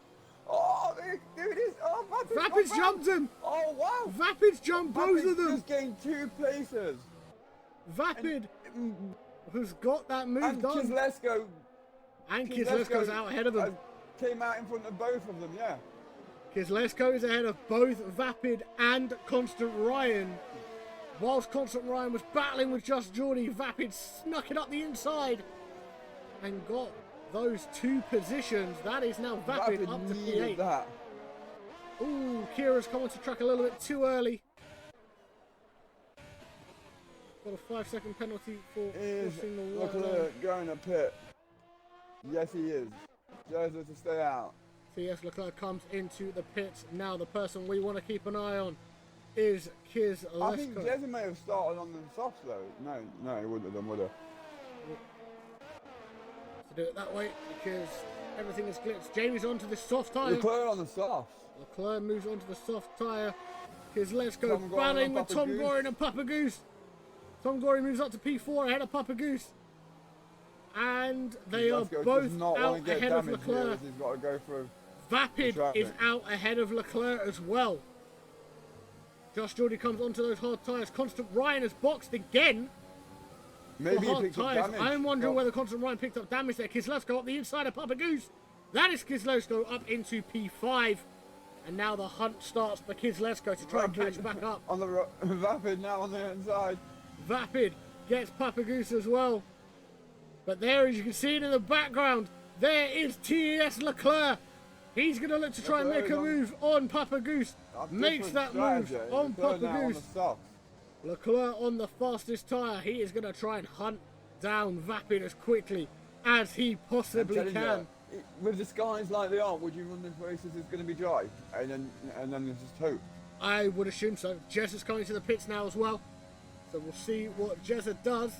Oh, there it is. Oh, Vapid's jumped him. Oh, wow. Vapid's jumped both of them. Just gained 2 places. Vapid, who's got that move and done. And Kizlesko's out ahead of them. Came out in front of both of them, yeah. Kizlesko is ahead of both Vapid and Constant Ryan. Whilst Constant Ryan was battling with Just Geordie, Vapid snuck it up the inside and got those 2 positions. That is now Vapid up to P8. That. Ooh, Kira's come onto track a little bit too early. Got a 5-second penalty for crossing the water. Leclerc going to pit. Yes, he is. Jezza to stay out. TeS Leclerc comes into the pits. Now the person we want to keep an eye on is Gilles I think Villeneuve. Jesse may have started on the softs though. No, he wouldn't have done, would he? To do it that way because everything is glitched. Jamie's onto the soft tyre. Leclerc on the softs. Leclerc moves onto the soft tyre. Gilles Villeneuve Tom Goring battling and with Papa Tom Goose. Goring and Papa Goose. Tom Goring moves up to P4 ahead of Papa Goose. And they are Glasgow both does not out want to get ahead of damaged here, Leclerc. as he's got to go through. Vapid traffic. is out ahead of Leclerc as well. Josh Geordie comes onto those hard tyres. Constant Ryan has boxed again. Maybe For he hard picked up tyres. damage. I'm wondering Oh, whether Constant Ryan picked up damage there. Kislesko up the inside of Papa Goose. That is Kislesko up into P5. And now the hunt starts for Kislesko to try and catch back up. On the Vapid now on the inside. Vapid gets Papa Goose as well. But there, as you can see it in the background, there is TeS Leclerc. He's going to look to try and make a move on Papa Goose. Makes that move on Papa Goose. Leclerc on the fastest tyre. He is going to try and hunt down Vapid as quickly as he possibly can. With the skies like they are, would you run this race as it's going to be dry? And then there's just hope. I would assume so. Jez is coming to the pits now as well. So we'll see what Jezza does.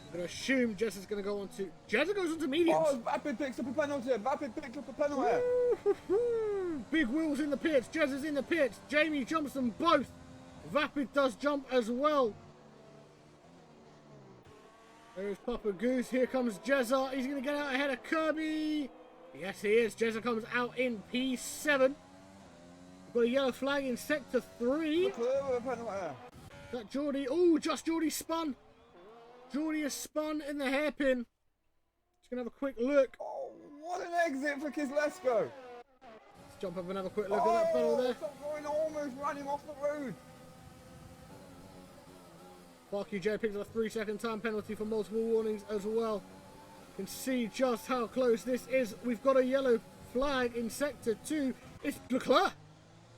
I'm going to assume Jezza's going to go on to... Jezza goes on to mediums. Oh, Vapid picks up a penalty. Vapid picked up a penalty. Big wheels in the pits. Jezza's in the pits. Jamie jumps them both. Vapid does jump as well. There's Papa Goose. Here comes Jezza. He's going to get out ahead of Kirby. Yes, he is. Jezza comes out in P7. We've got a yellow flag in Sector 3. Leclerc with a penalty. That Geordie. Oh, just Geordie spun. Geordie has spun in the hairpin. Just going to have a quick look. Oh, what an exit for Kislesko. Let's jump up and have a quick look at that pedal there. Tom Goring almost ran him off the road. Barky J picks up a 3-second time penalty for multiple warnings as well. You can see just how close this is. We've got a yellow flag in Sector 2. It's Leclerc.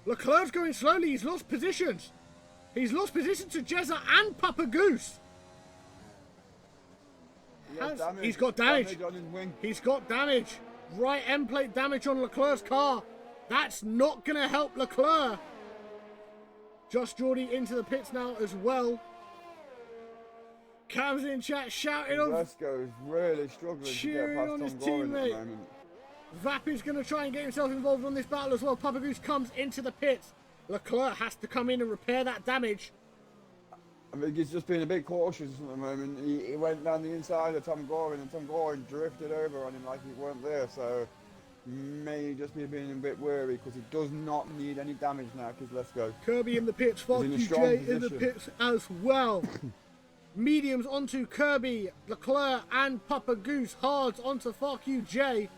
Leclerc's going slowly. He's lost positions. He's lost position to Jezza and Papa Goose. He's got damage. On his wing. He's got damage. Right end plate damage on Leclerc's car. That's not going to help Leclerc. Josh Geordie into the pits now as well. Cam's in chat shouting on. Kislesko is really struggling to get past on his Tom Goring at teammate. the moment. Vapid's going to try and get himself involved on this battle as well. Papa Goose comes into the pits. Leclerc has to come in and repair that damage. I think he's just being a bit cautious at the moment. He went down the inside of Tom Goring and Tom Goring drifted over on him like he weren't there. So he may just be being a bit wary because he does not need any damage now. Let's go. Kirby in the pits. Fuck in a you, strong Jay in the position. pits as well. Mediums onto Kirby, Leclerc and Papa Goose. Hards onto Fuck You, Jay.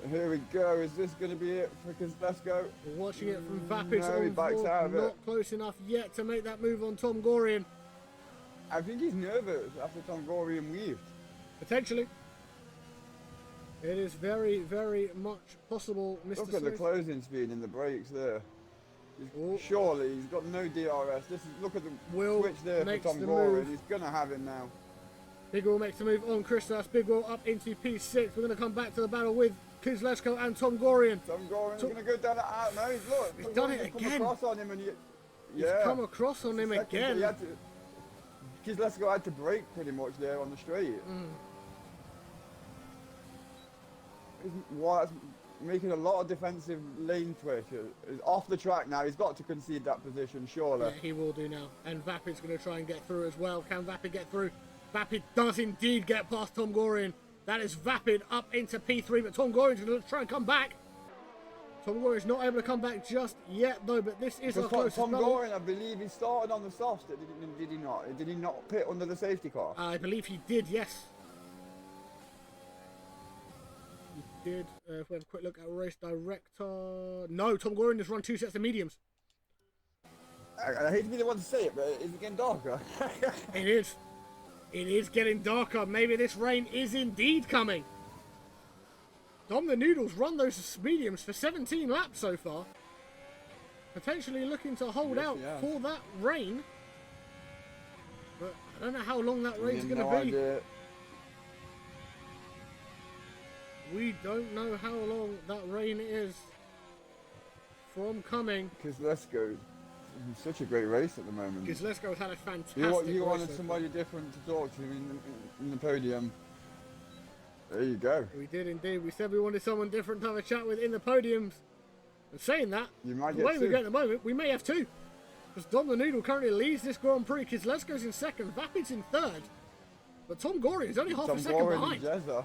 Here we go. Is this going to be it for Kislesko? We're watching it from Vapid's No, he on backs board. out of it. Not close enough yet to make that move on Tom Goring. I think he's nervous after Tom Goring weaved. Potentially. It is very, very much possible, Mr. Look at the Smith. closing speed in the brakes there. Oh. Surely he's got no DRS. Look at the Will switch there for makes Tom the Goring. move. He's going to have him now. Big Will makes the move on Christos. Big Will up into P6. We're going to come back to the battle with Kislesko and Tom Goring. Tom Goring's going to go down the out. No, He's done it come again. across on him and He's come across on him again. Kislesko had to brake pretty much there on the straight. What's making a lot of defensive lane twitch. He's off the track now. He's got to concede that position, surely. Yeah, he will do now. And Vapid's going to try and get through as well. Can Vapid get through? Vapid does indeed get past Tom Goring. That is Vapid up into P3, but Tom Goring's going to try and come back. Tom Goring's not able to come back just yet, though, but this is our closest Tom battle. Goring, I believe he started on the softs, did he not? Did he not pit under the safety car? I believe he did, yes. He did. If we have a quick look at race director. No, Tom Goring has run 2 sets of mediums. I hate to be the one to say it, but is it getting darker? It is. It is getting darker. Maybe this rain is indeed coming. Dom the Noodles run those mediums for 17 laps so far. Potentially looking to hold out for that rain. But I don't know how long that rain's going to be. Idea. We don't know how long that rain is from coming. Because let's go. It's such a great race at the moment. Because Let's Go had a fantastic You race wanted so somebody different to talk to in the podium. There you go. far. We did indeed. We said we wanted someone different to have a chat with in the podiums. And saying that, You might the get way we two. go at the moment, we may have two. Because Dom the Noodle currently leads this Grand Prix. Because Let's Go's in second, Vapid's in third. But Tom Goring is only half a second behind. Jezza.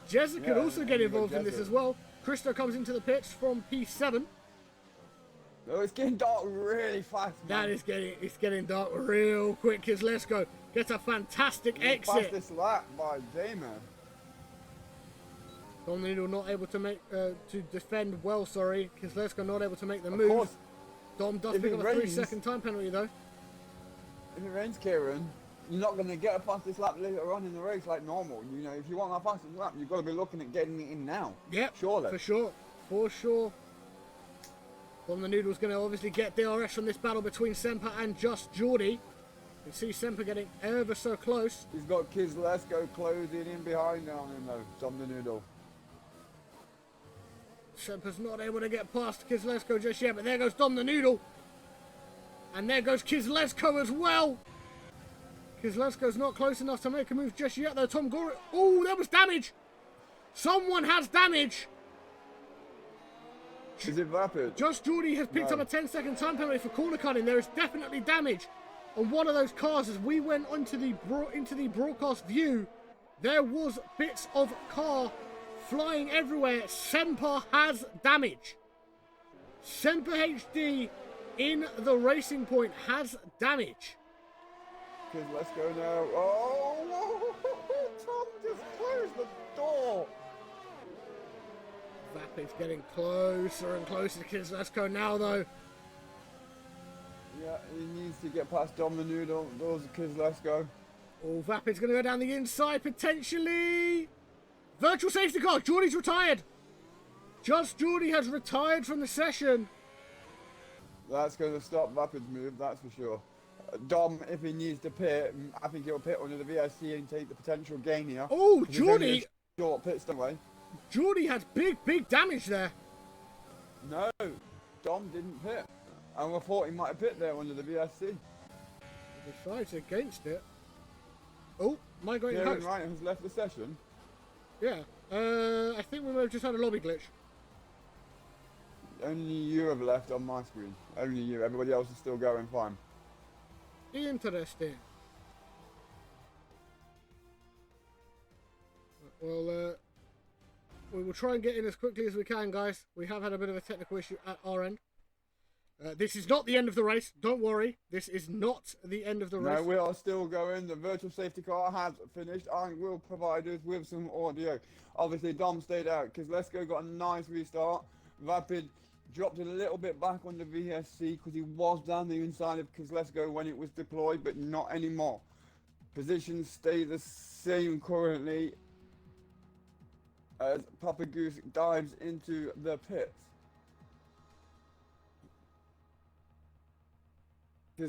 Jezza could Yeah, also and get you've got involved in this Jezza. as well. Christo comes into the pits from P7. Oh, it's getting dark really fast, man. It's getting dark real quick. Because Let's Go gets a fantastic exit. Fastest lap by Damon. Dom the Noodle not able to make to defend well. Sorry, because Let's Go not able to make the Of move. course, Dom does if pick it up a rains- 3-second time penalty though. if it rains, Kieran, you're not going to get a fastest lap later on in the race like normal. You know, if you want a fastest lap, you've got to be looking at getting it in now. Yep, Surely. for sure. Dom the Noodle's going to obviously get DRS from this battle between Semper and Just Geordie. You can see Semper getting ever so close. He's got Kids Let's Go closing in behind on him though, Dom the Noodle. Semper's not able to get past Kids Let's Go just yet, but there goes Dom the Noodle. And there goes Kids Let's Go as well. Kids Let's Go's not close enough to make a move just yet though. Tom Gore. Oh, there was damage. Someone has damage. Is it Vapid? Just Geordie has picked up a 10-second time penalty for corner cutting. There is definitely damage on one of those cars. As we went onto into the broadcast view, there was bits of car flying everywhere. Semper has damage. Semper HD in the Racing Point has damage. Kids Let's Go now. Oh, Tom just closed the door. Vapid's getting closer and closer to Kids Let's Go now though. Yeah, he needs to get past Dom the Noodle. Those are Kids Let's Go. Oh, Vapid's going to go down the inside potentially. Virtual safety car. Geordie's retired. Just Geordie has retired from the session. That's going to stop Vapid's move, that's for sure. Dom, if he needs to pit, I think he'll pit under the VSC and take the potential gain here. Oh, 'Cause it's only a Geordie. short pit stop away. Geordie had big damage there. No, Dom didn't pit. And I thought he might have pit there under the VSC. He decides against it. Oh, migrating host. KieranWright has left the session. Yeah. I think we may have just had a lobby glitch. Only you have left on my screen. Only you. Everybody else is still going fine. Interesting. Well, we will try and get in as quickly as we can, guys. We have had a bit of a technical issue at our end. This is not the end of the race. Don't worry. This is not the end of the race. No, we are still going. The virtual safety car has finished and will provide us with some audio. Obviously, Dom stayed out because Let's Go got a nice restart. Vapid dropped a little bit back on the VSC because he was down the inside of Let's Go when it was deployed, but not anymore. Positions stay the same currently as Papa Goose dives into the pits.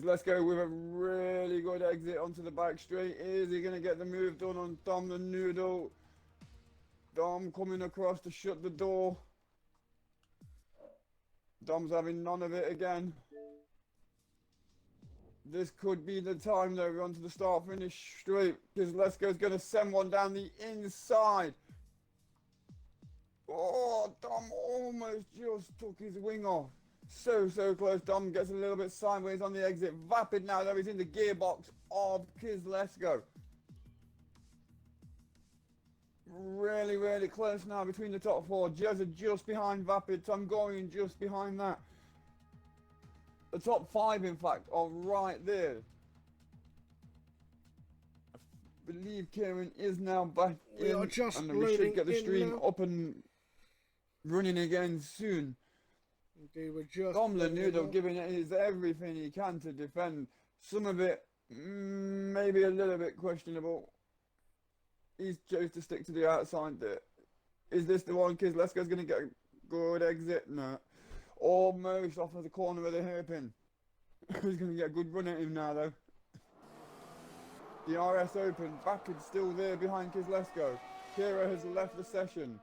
Let's Go with a really good exit onto the back straight. Is he going to get the move done on Dom the Noodle? Dom coming across to shut the door. Dom's having none of it again. This could be the time though. We're onto the start finish straight because Let's Go's going to send one down the inside. Oh, Dom almost just took his wing off. So close. Dom gets a little bit sideways on the exit. Vapid now though, he's in the gearbox of Kids Let's Go. Really close now between the top four. Jezza just behind Vapid. Tom Goring just behind that. The top five, in fact, are right there. I believe Kieran is now back We in, are just and we loading should get the in stream now. up and running again soon. Indeed, we're just Dom the loading Noodle up. giving it his everything he can to defend. Some of it maybe a little bit questionable. He's chose to stick to the outside there. Is this the one Kids Let's Go's going to get a good exit? No. Almost off of the corner of the hairpin. He's going to get a good run at him now though. The RS open. Vapid's still there behind Kids Let's Go. Kira has left the session.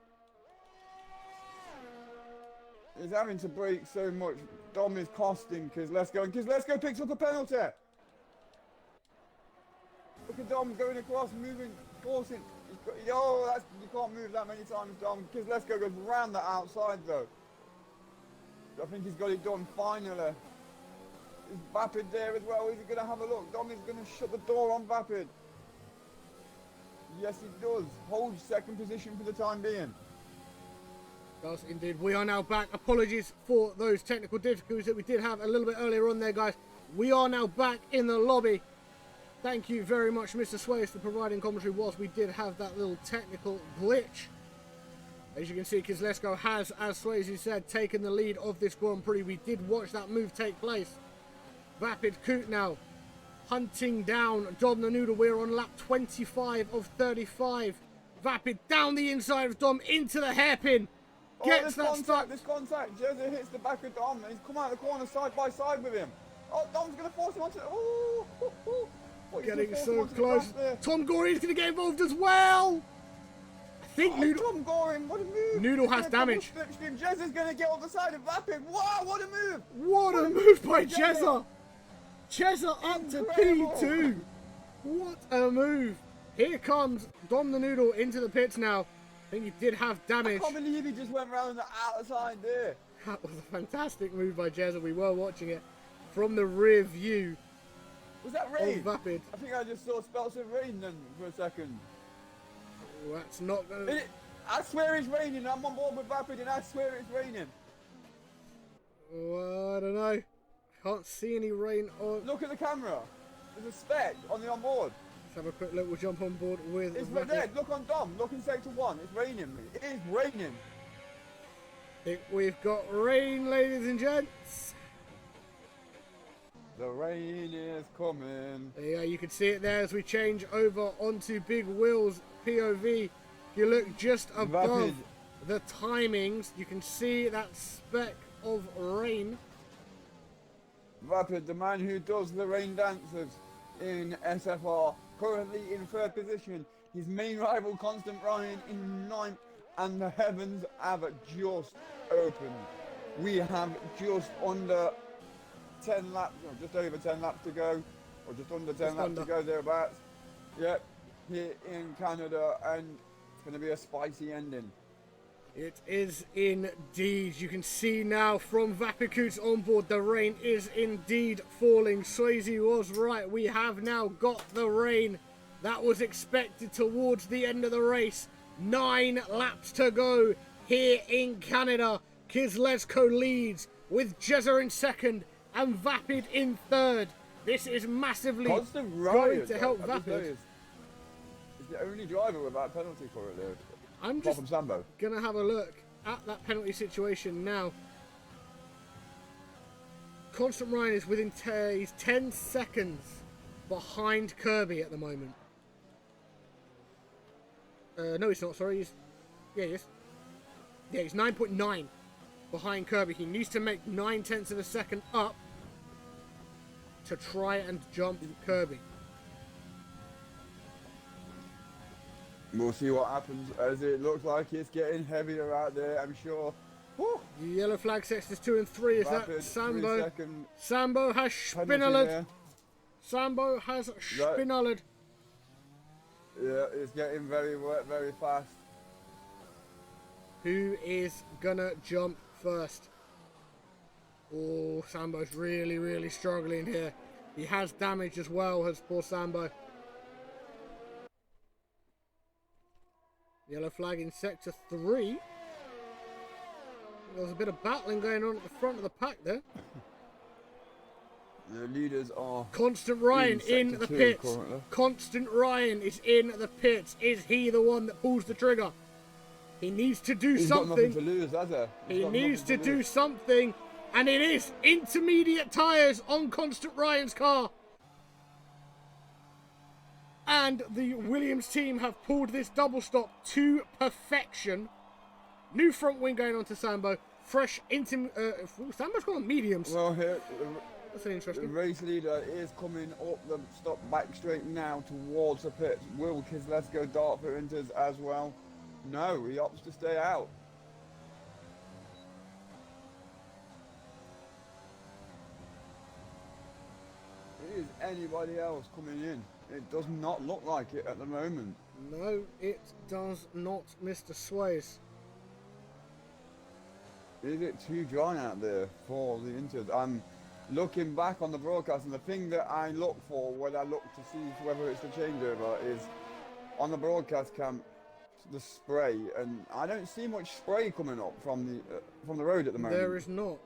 He's having to brake so much. Dom is costing Kieran and Kieran picks up a penalty. Look at Dom going across, moving, forcing. You can't move that many times, Dom. Kieran goes round the outside though. I think he's got it done finally. Is Vapid there as well? Is he going to have a look? Dom is going to shut the door on Vapid. Yes, he does. Holds second position for the time being. Does indeed. We are now back. Apologies for those technical difficulties that we did have a little bit earlier on there, guys. We are now back in the lobby. Thank you very much, Mr. Swayze, for providing commentary whilst we did have that little technical glitch. As you can see, Kieran has, as Swayze said, taken the lead of this Grand Prix. We did watch that move take place. Vapid Coot now hunting down Dom the Noodle. We're on lap 25 of 35. Vapid down the inside of Dom into the hairpin. Gets that stuck. This contact. Jezza hits the back of Dom and he's come out of the corner side by side with him. Oh, Dom's going to force him onto the... Getting so close. Tom Goring's going to get involved as well. I think Noodle... Tom Goring, what a move. Noodle has damage. Jezza's going to get on the side of Vapid. Wow, what a move. What a move by Jezza. Jezza up to P2. What a move. Here comes Dom the Noodle into the pits now. I think he did have damage. I can't believe he just went round the outside there. That was a fantastic move by Jezza. We were watching it from the rear view. Was that rain? Vapid. I think I just saw spells of rain then for a second. Oh, that's not going to... I swear it's raining. I'm on board with Vapid and I swear it's raining. Oh, I don't know. Can't see any rain on... Look at the camera. There's a speck on the onboard. Let's have a quick look. We'll jump on board with... It's right there. Look on Dom. Look in sector 1. It's raining. It is raining. I think we've got rain, ladies and gents. The rain is coming. Yeah, you can see it there as we change over onto Big Will's POV. If you look just above the timings, you can see that speck of rain. Vapid, the man who does the rain dances in SFR, currently in 3rd position. His main rival, Constant Ryan, in 9th, and the heavens have just opened. We have just under 10 laps, or just over 10 laps to go, or just under 10 laps to go, thereabouts. Yep, here in Canada, and it's going to be a spicy ending. It is indeed. You can see now from Vapid's on board, the rain is indeed falling. Swayze was right. We have now got the rain that was expected towards the end of the race. 9 laps to go here in Canada. Kieran leads with Jezza in 2nd and Vapid in 3rd. This is massively going to help Vapid. He's the only driver without penalty for it there. I'm just going to have a look at that penalty situation now. Constant Ryan is within he's 10 seconds behind Kirby at the moment. No, he's not. Sorry. He is. Yeah, he's 9.9 behind Kirby. He needs to make 9/10 of a second up to try and jump Kirby. We'll see what happens as it looks like it's getting heavier out there, I'm sure. Woo. The yellow flag sectors 2 and 3. Is Vapid, that Sambo? 3 Sambo has spinnered. Sambo has spinnered. Yeah, it's getting very wet, very fast. Who is gonna jump first? Oh, Sambo's really, really struggling here. He has damage as well, as poor Sambo. Yellow flag in sector 3. There's a bit of battling going on at the front of the pack there. The leaders are Constant Ryan in the pits. Currently. Constant Ryan is in the pits. Is he the one that pulls the trigger? He needs to do something. He's got nothing to lose, has he? He needs to do something. And it is intermediate tyres on Constant Ryan's car. And the Williams team have pulled this double stop to perfection. New front wing going on to Sambo. Fresh Sambo's got mediums. Well, here, That's an The interesting. race leader is coming up the stop back straight now towards the pits. Will Kieran's Dartford enters as well? No, he opts to stay out. Is anybody else coming in? It does not look like it at the moment. No, it does not, Mr. Swayze. Is it too dry out there for the Inters? I'm looking back on the broadcast, and the thing that I look for when I look to see whether it's the changeover is on the broadcast camp, the spray, and I don't see much spray coming up from the road at the moment. There is not.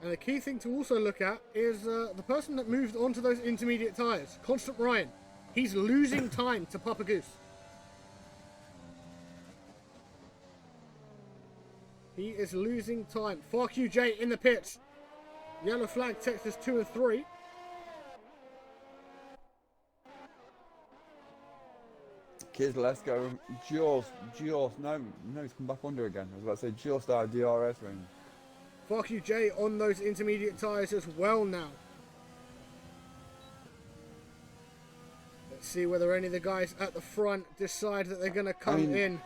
And the key thing to also look at is the person that moved onto those intermediate tyres, Constant Ryan. He's losing time to Papa Goose. He is losing time. FarQJ in the pits. Yellow flag takes us 2 and 3. Let's go. Just, no, he's come back under again. I was about to say just our DRS range. FarQJ on those intermediate tyres as well now. Let's see whether any of the guys at the front decide that they're going to come in.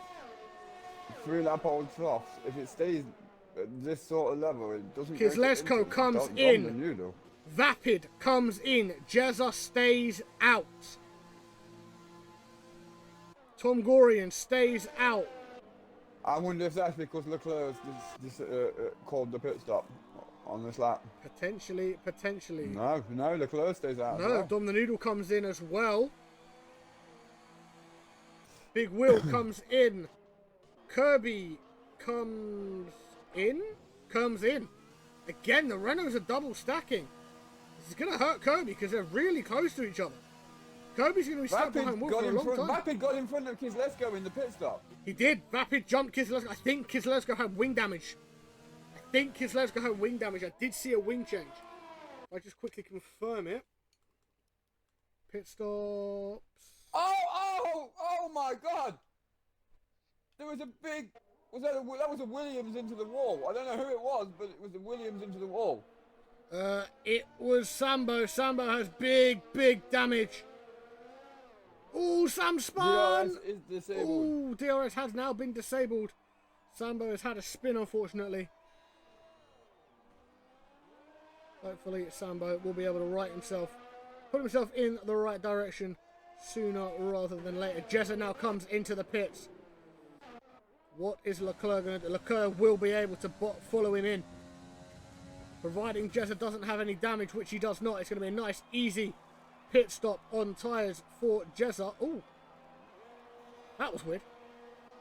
Through that old troughs, if it stays at this sort of level, it doesn't. Kieran's comes in. Vapid comes in. Jezza stays out. Tom Gorian stays out. I wonder if that's because Leclerc called the pit stop on this lap. Potentially. No, Leclerc stays out. No, as well. Dom the Noodle comes in as well. Big Will comes in. Kirby comes in. Again, the Renaults are double stacking. This is going to hurt Kirby because they're really close to each other. Kirby's going to be stuck behind Will for a long time. Vapid got in front of Kieran in the pit stop. He did. Vapid jumped Kieran. I think Kieran had wing damage. I did see a wing change. I just quickly confirm it. Pit stops. Oh my God! There was a big. That was a Williams into the wall. I don't know who it was, but it was a Williams into the wall. It was Sambo. Sambo has big damage. Oh, Sam spun! DRS is disabled. Oh, DRS has now been disabled. Sambo has had a spin, unfortunately. Hopefully, Sambo will be able to put himself in the right direction sooner rather than later. Jezza now comes into the pits. What is Leclerc going to do? Leclerc will be able to follow him in. Providing Jezza doesn't have any damage, which he does not. It's going to be a nice, easy pit stop on tyres for Jezza. Oh, that was weird.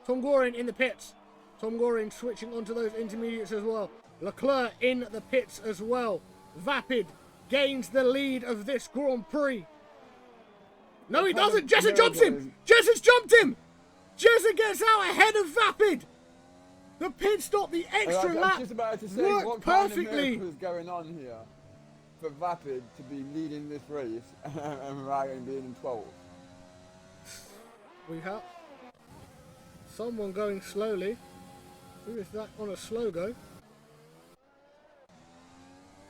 Tom Gorian in the pits. Tom Gorian switching onto those intermediates as well. Leclerc in the pits as well. Vapid gains the lead of this Grand Prix. No, he doesn't. Jezza jumps him. Jezza's jumped him. Jezza gets out ahead of Vapid. The pit stop, the extra lap, just about to say, worked what perfectly. Kind of miracle is going on here for Vapid to be leading this race and Ryan being in 12th? We have someone going slowly. Who is that on a slow go?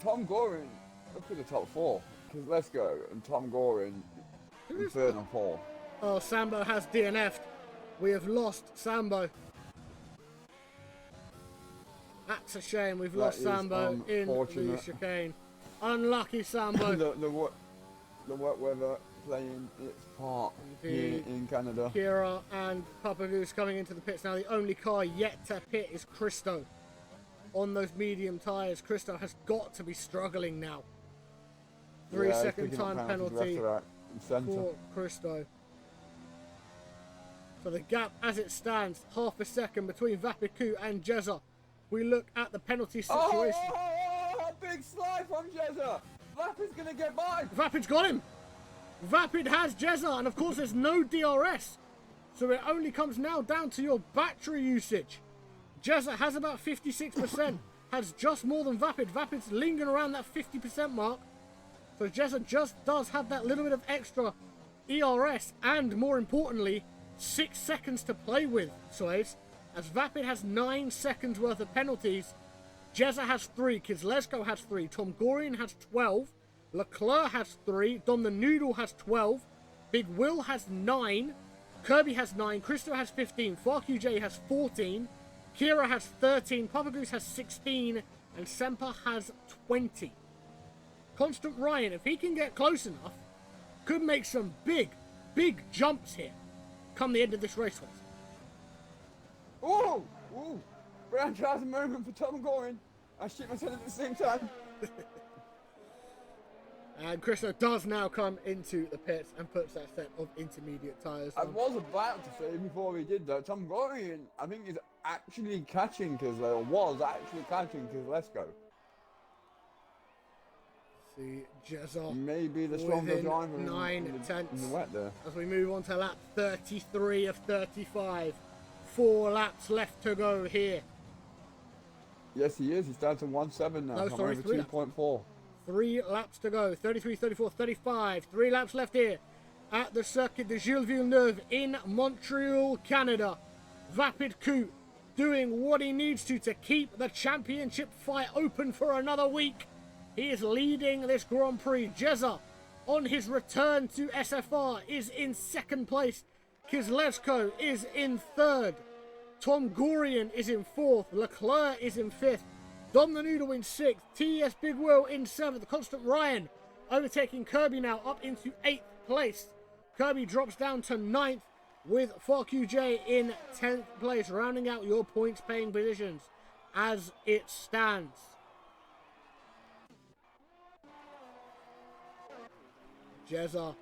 Tom Gorian, look at the top 4. Let's go, and Tom Gorian in 3rd and 4th. Oh, Sambo has DNF'd. We have lost Sambo. That's a shame. We've lost Sambo in the chicane. Unlucky Sambo. the wet weather playing its part here in Canada. Kira and Papa Goose coming into the pits now. The only car yet to pit is Christo. On those medium tyres, Christo has got to be struggling now. 3-second time penalty for Christo. So the gap as it stands, half a second between Vapiku and Jezza. We look at the penalty situation. Oh, big slide from Jezza. Vapid's going to get by. Vapid's got him. Vapid has Jezza, and of course there's no DRS. So it only comes now down to your battery usage. Jezza has about 56%, has just more than Vapid. Vapid's lingering around that 50% mark. So Jezza just does have that little bit of extra ERS, and more importantly, 6 seconds to play with, Swayze. As Vapid has 9 seconds worth of penalties Jezza has 3. Kizlesko has 3. Tom Gorian has 12. Leclerc has 3. Dom the Noodle has 12. Big Will has 9. Kirby has 9. Christo has 15. FarQJ has 14. Kira has 13. Papa Goose has 16. And Semper has 20. Constant Ryan, if he can get close enough, could make some big jumps here come the end of this raceway. Oh! Ooh! Franchise moment for Tom Gorian. I shit myself at the same time. And Christo does now come into the pits and puts that set of intermediate tyres I on. was about to say before he did that, Tom Gorian, I think, is actually catching Kizlesko, was actually catching Kizlesko. See, Jezza Maybe the stronger within driver 9 tenths in the wet there. as we move on to lap 33 of 35. 4 laps left to go here. Yes, he is. He's down to 1.7 now. No, Come sorry, over 3 laps. 2.4. 3 laps to go. 33, 34, 35. 3 laps left here at the Circuit Gilles Villeneuve in Montreal, Canada. Vapid Coot doing what he needs to keep the championship fight open for another week. He is leading this Grand Prix. Jezza, on his return to SFR, is in 2nd place. Kizlesko is in 3rd. Tom Gorian is in 4th. Leclerc is in 5th. Dom the Noodle in 6th. TeS Big Will in 7th. Constant Ryan overtaking Kirby now up into 8th place. Kirby drops down to 9th with FarQJ in 10th place, rounding out your points paying positions as it stands. Jezza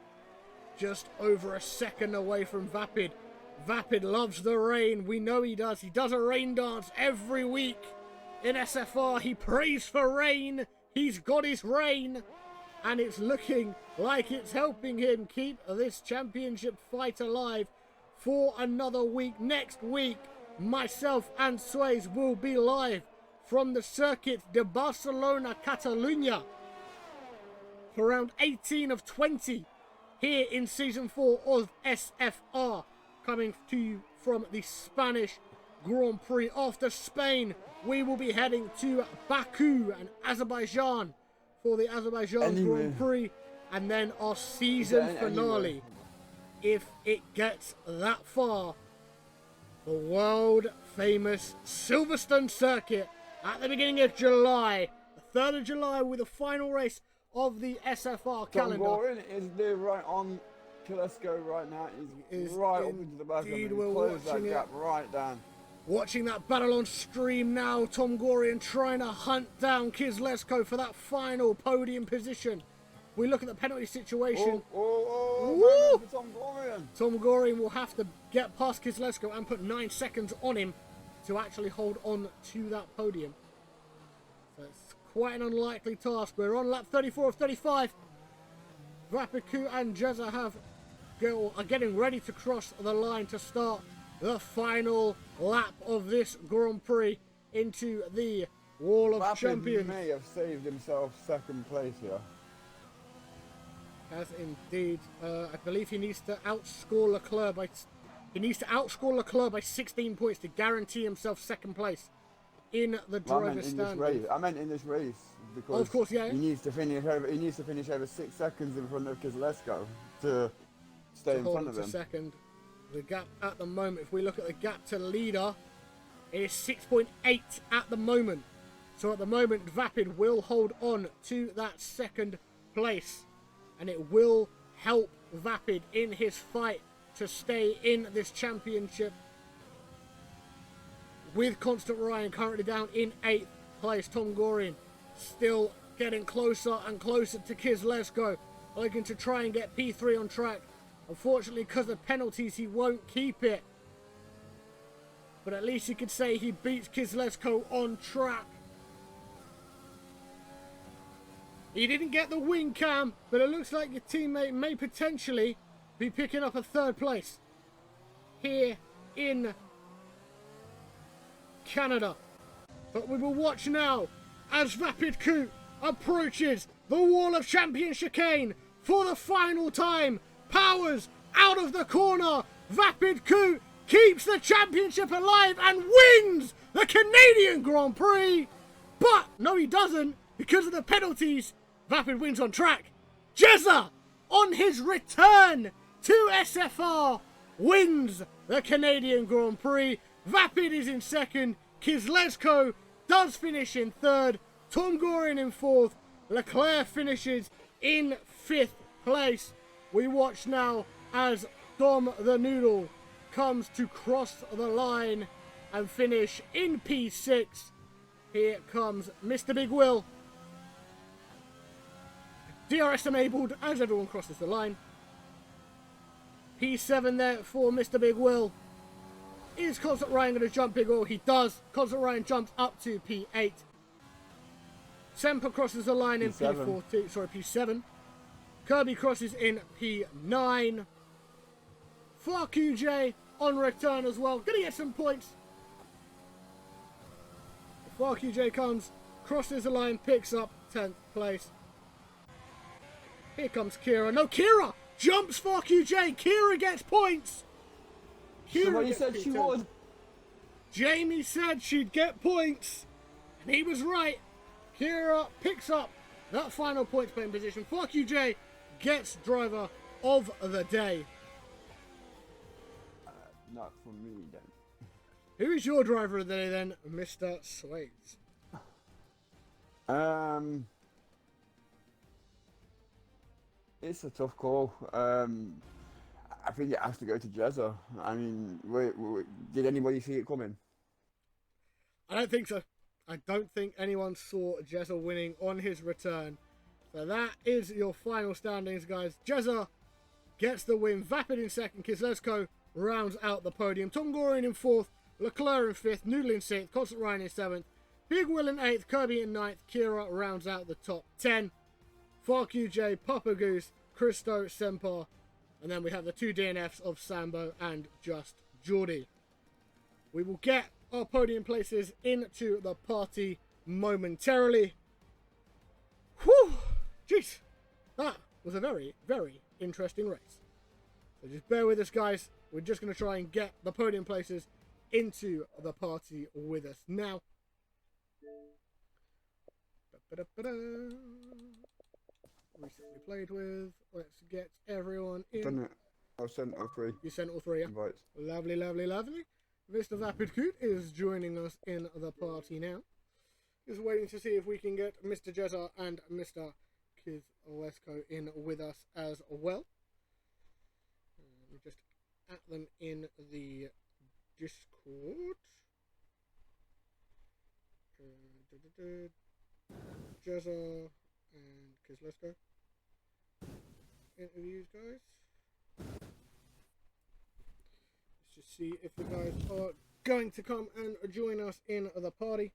just over a second away from Vapid. Vapid loves the rain. We know he does. He does a rain dance every week. In SFR, he prays for rain. He's got his rain. And it's looking like it's helping him keep this championship fight alive for another week. Next week, myself and Swayze will be live from the Circuit de Barcelona, Catalunya for round 18 of 20 here in Season 4 of SFR. Coming to you from the Spanish Grand Prix. After Spain, we will be heading to Baku and Azerbaijan for the Azerbaijan Grand Prix, and then our season finale, if it gets that far, the world famous Silverstone Circuit at the beginning of July, the 3rd of July, with the final race of the SFR calendar. Tom Gorian is there right on Kizlesko right now. He's right up into the back of him. We're Close that watching gap right down. Watching that battle on stream now, Tom Gorian trying to hunt down Kizlesko for that final podium position. We look at the penalty situation. Oh, Tom Gorian. Tom Gorian will have to get past Kizlesko and put 9 seconds on him to actually hold on to that podium. So it's quite an unlikely task. We're on lap 34 of 35. Vapiku and Jezza are getting ready to cross the line to start the final lap of this Grand Prix into the Wall of Champions. May have saved himself 2nd place here. Has indeed. I believe he needs to outscore Leclerc by 16 points to guarantee himself 2nd place in the driver's standings. I meant in this race because of course, yeah. He needs to finish over 6 seconds in front of Kizlesko to stay in front of him. Second. The gap at the moment, if we look at the gap to leader, it is 6.8 at the moment. So at the moment, Vapid will hold on to that 2nd place. And it will help Vapid in his fight to stay in this championship. With Constant Ryan currently down in 8th place. Tom Gorian still getting closer and closer to Kizlesko, looking to try and get P3 on track. Unfortunately, because of penalties, he won't keep it. But at least you could say he beats Kizlesko on track. He didn't get the wing cam, but it looks like your teammate may potentially be picking up a 3rd place here in Canada. But we will watch now as Vapid Coot approaches the Wall of Champions chicane for the final time. Powers out of the corner. Vapid Coot keeps the championship alive and wins the Canadian Grand Prix. But, no he doesn't. Because of the penalties, Vapid wins on track. Jezza, on his return to SFR, wins the Canadian Grand Prix. Vapid is in second. KieranWright92 does finish in third. Tom Gorin in fourth. Leclerc finishes in fifth place. We watch now as Dom the Noodle comes to cross the line and finish in P6. Here comes Mr. Big Will. DRS enabled as everyone crosses the line. P7 there for Mr. Big Will. Is Constant Ryan going to jump Big Will? He does. Constant Ryan jumps up to P8. Semper crosses the line in P14. Sorry, P7. Kirby crosses in P9. Fuck QJ on return as well. Gonna get some points. Fuck QJ comes, crosses the line, picks up 10th place. Here comes Kira. No, Kira jumps for QJ. Kira gets points. Somebody said she would. Jamie said she'd get points. And he was right. Kira picks up that final points playing position. Fuck QJ gets driver of the day. Not for me then. Who is your driver of the day then, Mr. Swayze? It's a tough call. I think it has to go to Jezza. I mean, did anybody see it coming? I don't think so. I don't think anyone saw Jezza winning on his return. So that is your final standings, guys. Jezza gets the win. Vapid in second. KieranWright92 rounds out the podium. Tom Gorin in fourth. Leclerc in fifth. Noodle in sixth. Constant Ryan in seventh. Big Will in eighth. Kirby in ninth. Kira rounds out the top 10. Fuck QJ, Papa Goose, Christo, Semper. And then we have the two DNFs of Sambo and Just Geordie. We will get our podium places into the party momentarily. Whew! Jeez! That was a very, very interesting race. So just bear with us, guys. We're just going to try and get the podium places into the party with us now. Recently played with. Let's get everyone in. Done it. I've sent all three. You sent all three, yeah? Invites. Lovely, lovely, lovely. Mr. Vapid Coot is joining us in the party now. Just waiting to see if we can get Mr. Jezza and Mr. KieranWright92 in with us as well. Just at them in the Discord. Jezza and KieranWright92. Interviews, guys. Let's just see if the guys are going to come and join us in the party.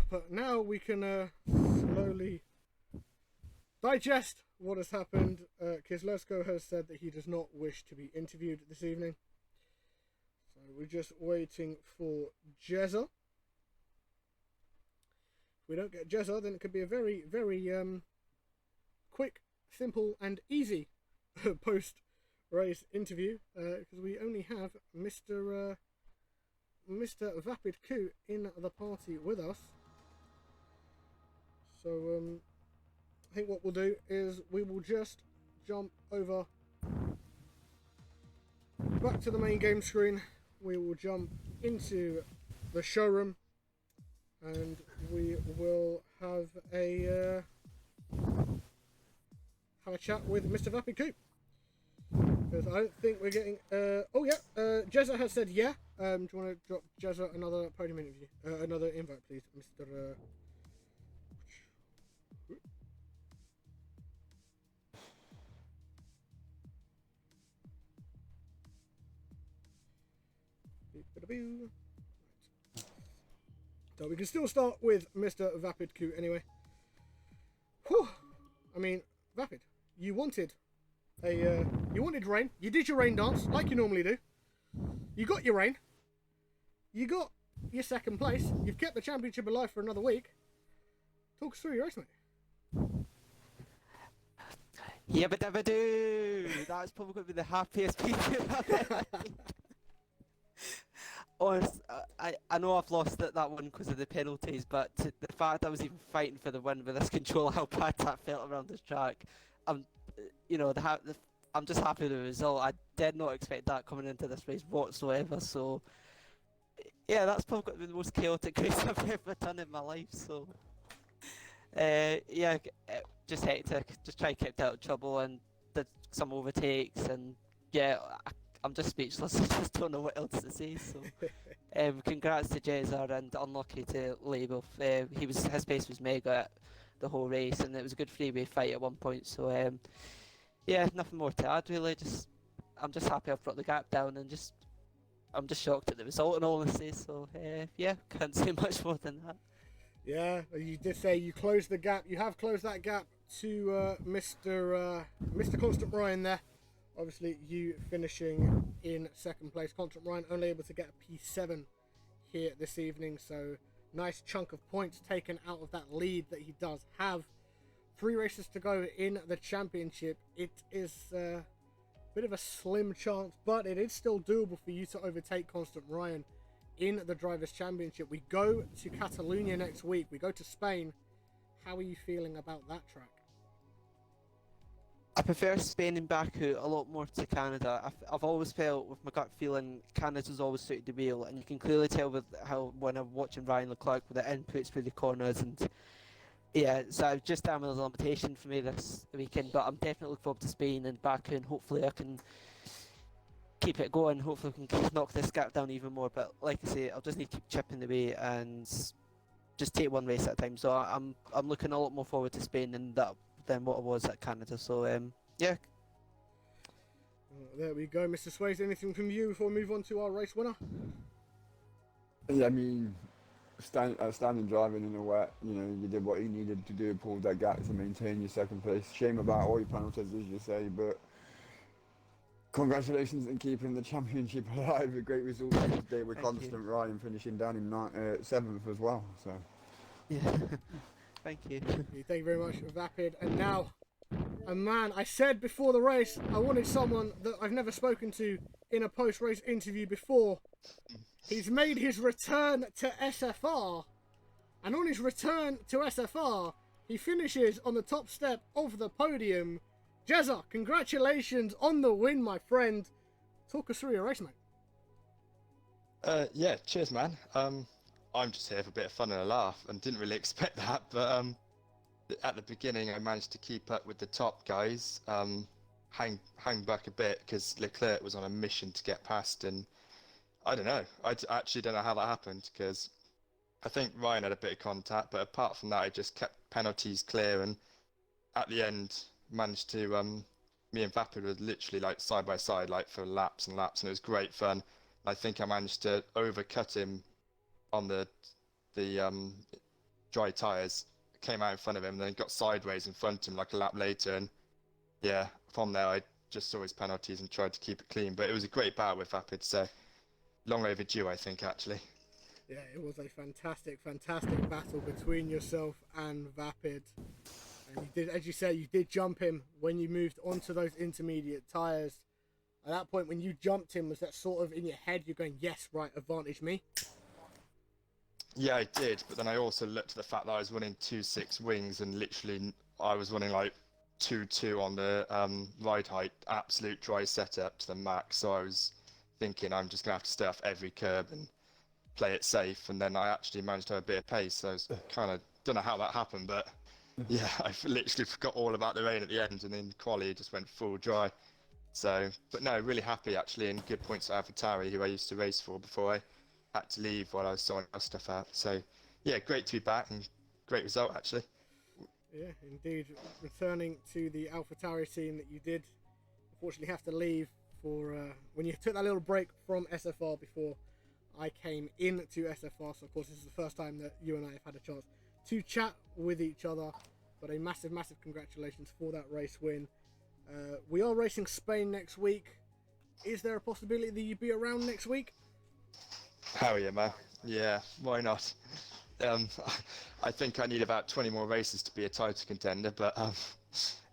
But now we can slowly digest what has happened. KieranWright92 has said that he does not wish to be interviewed this evening. So we're just waiting for Jezza. If we don't get Jezza, then it could be a very, very quick, simple and easy post-race interview. Because we only have Mr. Vapid Coot in the party with us. So I think what we'll do is we will just jump over back to the main game screen. We will jump into the showroom and we will have a chat with Mr. Vapid Coot. Because I don't think we're getting oh yeah, Jezza has said yeah. Do you want to drop Jezza another podium interview? Another invite, please, Mr. So we can still start with Mr. Vapid Coot anyway. Whew. I mean, Vapid, you wanted rain. You did your rain dance like you normally do. You got your rain. You got your second place. You've kept the championship alive for another week. Talk us through your race, mate. Yabba dabba doo! That's probably going to be the happiest people I've ever honest, I know I've lost that one because of the penalties, but the fact I was even fighting for the win with this control, how bad that felt around the track, I'm, you know, I'm just happy with the result. I did not expect that coming into this race whatsoever. So, yeah, that's probably the most chaotic race I've ever done in my life. So, yeah, just hectic. Just try to keep out of trouble and did some overtakes, and yeah, I'm just speechless. I just don't know what else to say. So, congrats to Jezza and unlucky to Label. His pace was mega the whole race, and it was a good freeway fight at one point. So, yeah, nothing more to add really. I'm just happy I've brought the gap down, and I'm just shocked at the result, in all honesty. So, yeah, can't say much more than that. Yeah, you did say you closed the gap. You have closed that gap to Mr. Constant Ryan there. Obviously, you finishing in second place. Constant Ryan only able to get a P7 here this evening, so nice chunk of points taken out of that lead that he does have. 3 races to go in the championship. It is a bit of a slim chance, but it is still doable for you to overtake Constant Ryan in the Drivers' Championship. We go to Catalonia next week. We go to Spain. How are you feeling about that track? I prefer Spain and Baku a lot more to Canada. I've always felt, with my gut feeling, Canada's always suited the wheel, and you can clearly tell with how, when I'm watching Ryan Leclerc with the inputs through the corners, and yeah, so just damn a limitation for me this weekend. But I'm definitely looking forward to Spain and Baku, and hopefully I can keep it going. Hopefully we can knock this gap down even more. But like I say, I'll just need to keep chipping away and just take one race at a time. So I'm looking a lot more forward to Spain than what I was at Canada. So yeah. There we go, Mr. Swayze. Anything from you before we move on to our race winner? Yeah, I mean, outstanding driving in the wet. You know, you did what you needed to do, pulled that gap to maintain your second place. Shame about all your penalties, as you say, but congratulations on keeping the championship alive. A great result today with Constant Ryan finishing down in 7th as well. So yeah. Thank you. Thank you very much, Vapid. And now, a man, I said before the race, I wanted someone that I've never spoken to in a post-race interview before. He's made his return to SFR. And on his return to SFR, he finishes on the top step of the podium. Jezza, congratulations on the win, my friend. Talk us through your race, mate. Yeah, cheers, man. I'm just here for a bit of fun and a laugh, and didn't really expect that, but at the beginning I managed to keep up with the top guys, hang back a bit because Leclerc was on a mission to get past, and I don't know, I actually don't know how that happened, because I think Ryan had a bit of contact, but apart from that I just kept penalties clear, and at the end managed to, me and Vapid were literally like side by side, like for laps and laps, and it was great fun. I think I managed to overcut him on the dry tyres, came out in front of him, and then got sideways in front of him like a lap later, and yeah, from there I just saw his penalties and tried to keep it clean. But it was a great battle with Vapid, so long overdue, I think, actually. Yeah, it was a fantastic battle between yourself and Vapid. And you did, as you say, you did jump him when you moved onto those intermediate tyres. At that point, when you jumped him, was that sort of in your head, you're going, yes, right, advantage me? Yeah, I did, but then I also looked at the fact that I was running 2.6 wings, and literally I was running like 2.2 on the ride height, absolute dry setup to the max. So I was thinking I'm just gonna have to stay off every curb and play it safe, and then I actually managed to have a bit of pace. So I was kind of, don't know how that happened, but yeah, I literally forgot all about the rain at the end, and then quali just went full dry. So, but no, really happy actually, and good points to AlphaTauri, who I used to race for before I had to leave while I was sorting our stuff out. So yeah, great to be back, and great result actually. Yeah, indeed. Returning to the AlphaTauri team that you did unfortunately have to leave for when you took that little break from SFR before I came into SFR. So of course this is the first time that you and I have had a chance to chat with each other. But a massive congratulations for that race win. We are racing Spain next week. Is there a possibility that you'd be around next week? Hell yeah, man. Yeah, why not? I think I need about 20 more races to be a title contender, but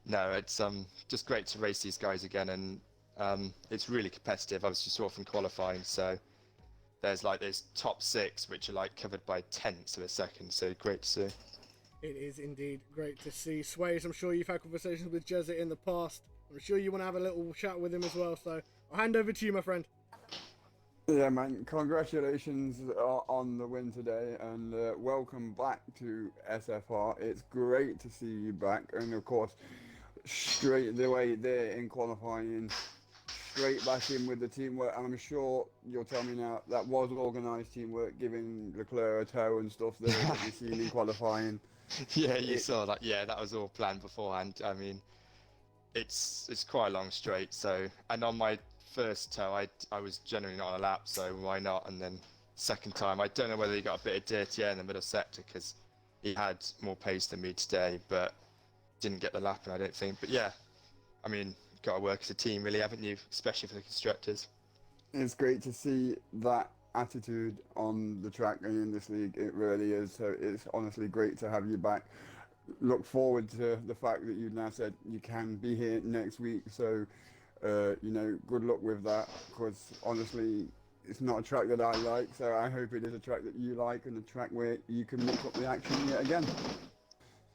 no, it's just great to race these guys again, and it's really competitive. I was just off in qualifying, so there's like this top 6 which are like covered by tenths of a second. So great to see. It is indeed great to see. Swayze, I'm sure you've had conversations with Jezza in the past. I'm sure you want to have a little chat with him as well. So I'll hand over to you, my friend. Yeah, man, congratulations on the win today, and welcome back to SFR. It's great to see you back, and of course, straight the way there in qualifying, straight back in with the teamwork, and I'm sure you'll tell me now that was organised teamwork, giving Leclerc a tow and stuff there that you've seen in qualifying. Yeah, you saw that. Yeah, that was all planned beforehand. I mean, it's quite a long straight, so, and on my first tow, I was generally not on a lap, so why not? And then second time, I don't know whether he got a bit of dirty air in the middle sector because he had more pace than me today, but didn't get the lap, and I don't think. But yeah, I mean, got to work as a team, really, haven't you? Especially for the constructors. It's great to see that attitude on the track and in this league. It really is. So it's honestly great to have you back. Look forward to the fact that you now said you can be here next week. So, you know, good luck with that, because honestly, it's not a track that I like. So I hope it is a track that you like and a track where you can mix up the action yet again.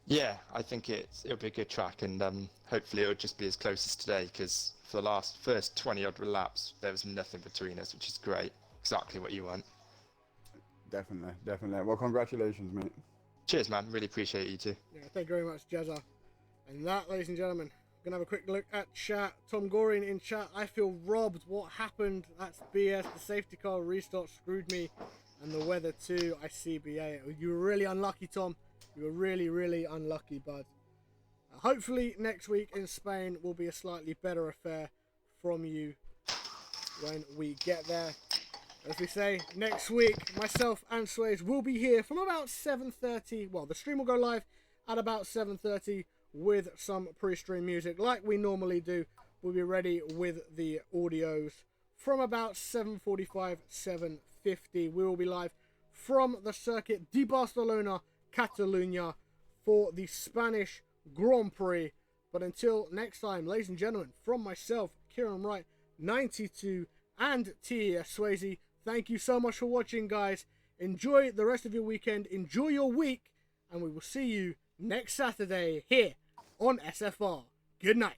Yeah, I think it'll be a good track, and hopefully it'll just be as close as today, because for the first 20 odd laps, there was nothing between us, which is great. Exactly what you want. Definitely, definitely. Well, congratulations, mate. Cheers, man. Really appreciate you too. Yeah, thank you very much, Jezza. And that, ladies and gentlemen, we're going to have a quick look at chat. Tom Goring in chat. I feel robbed. What happened? That's BS. The safety car restart screwed me. And the weather too. I see BA. You were really unlucky, Tom. You were really, really unlucky, bud. Hopefully next week in Spain will be a slightly better affair from you when we get there. As we say, next week, myself and Swayze will be here from about 7:30. Well, the stream will go live at about 7:30 with some pre-stream music like we normally do. We'll be ready with the audios from about 7:45, 7:50. We will be live from the Circuit de Barcelona, Catalunya, for the Spanish Grand Prix. But until next time, ladies and gentlemen, from myself, KieranWright92 and TeS Swayze, thank you so much for watching, guys. Enjoy the rest of your weekend. Enjoy your week. And we will see you next Saturday here on SFR. Good night.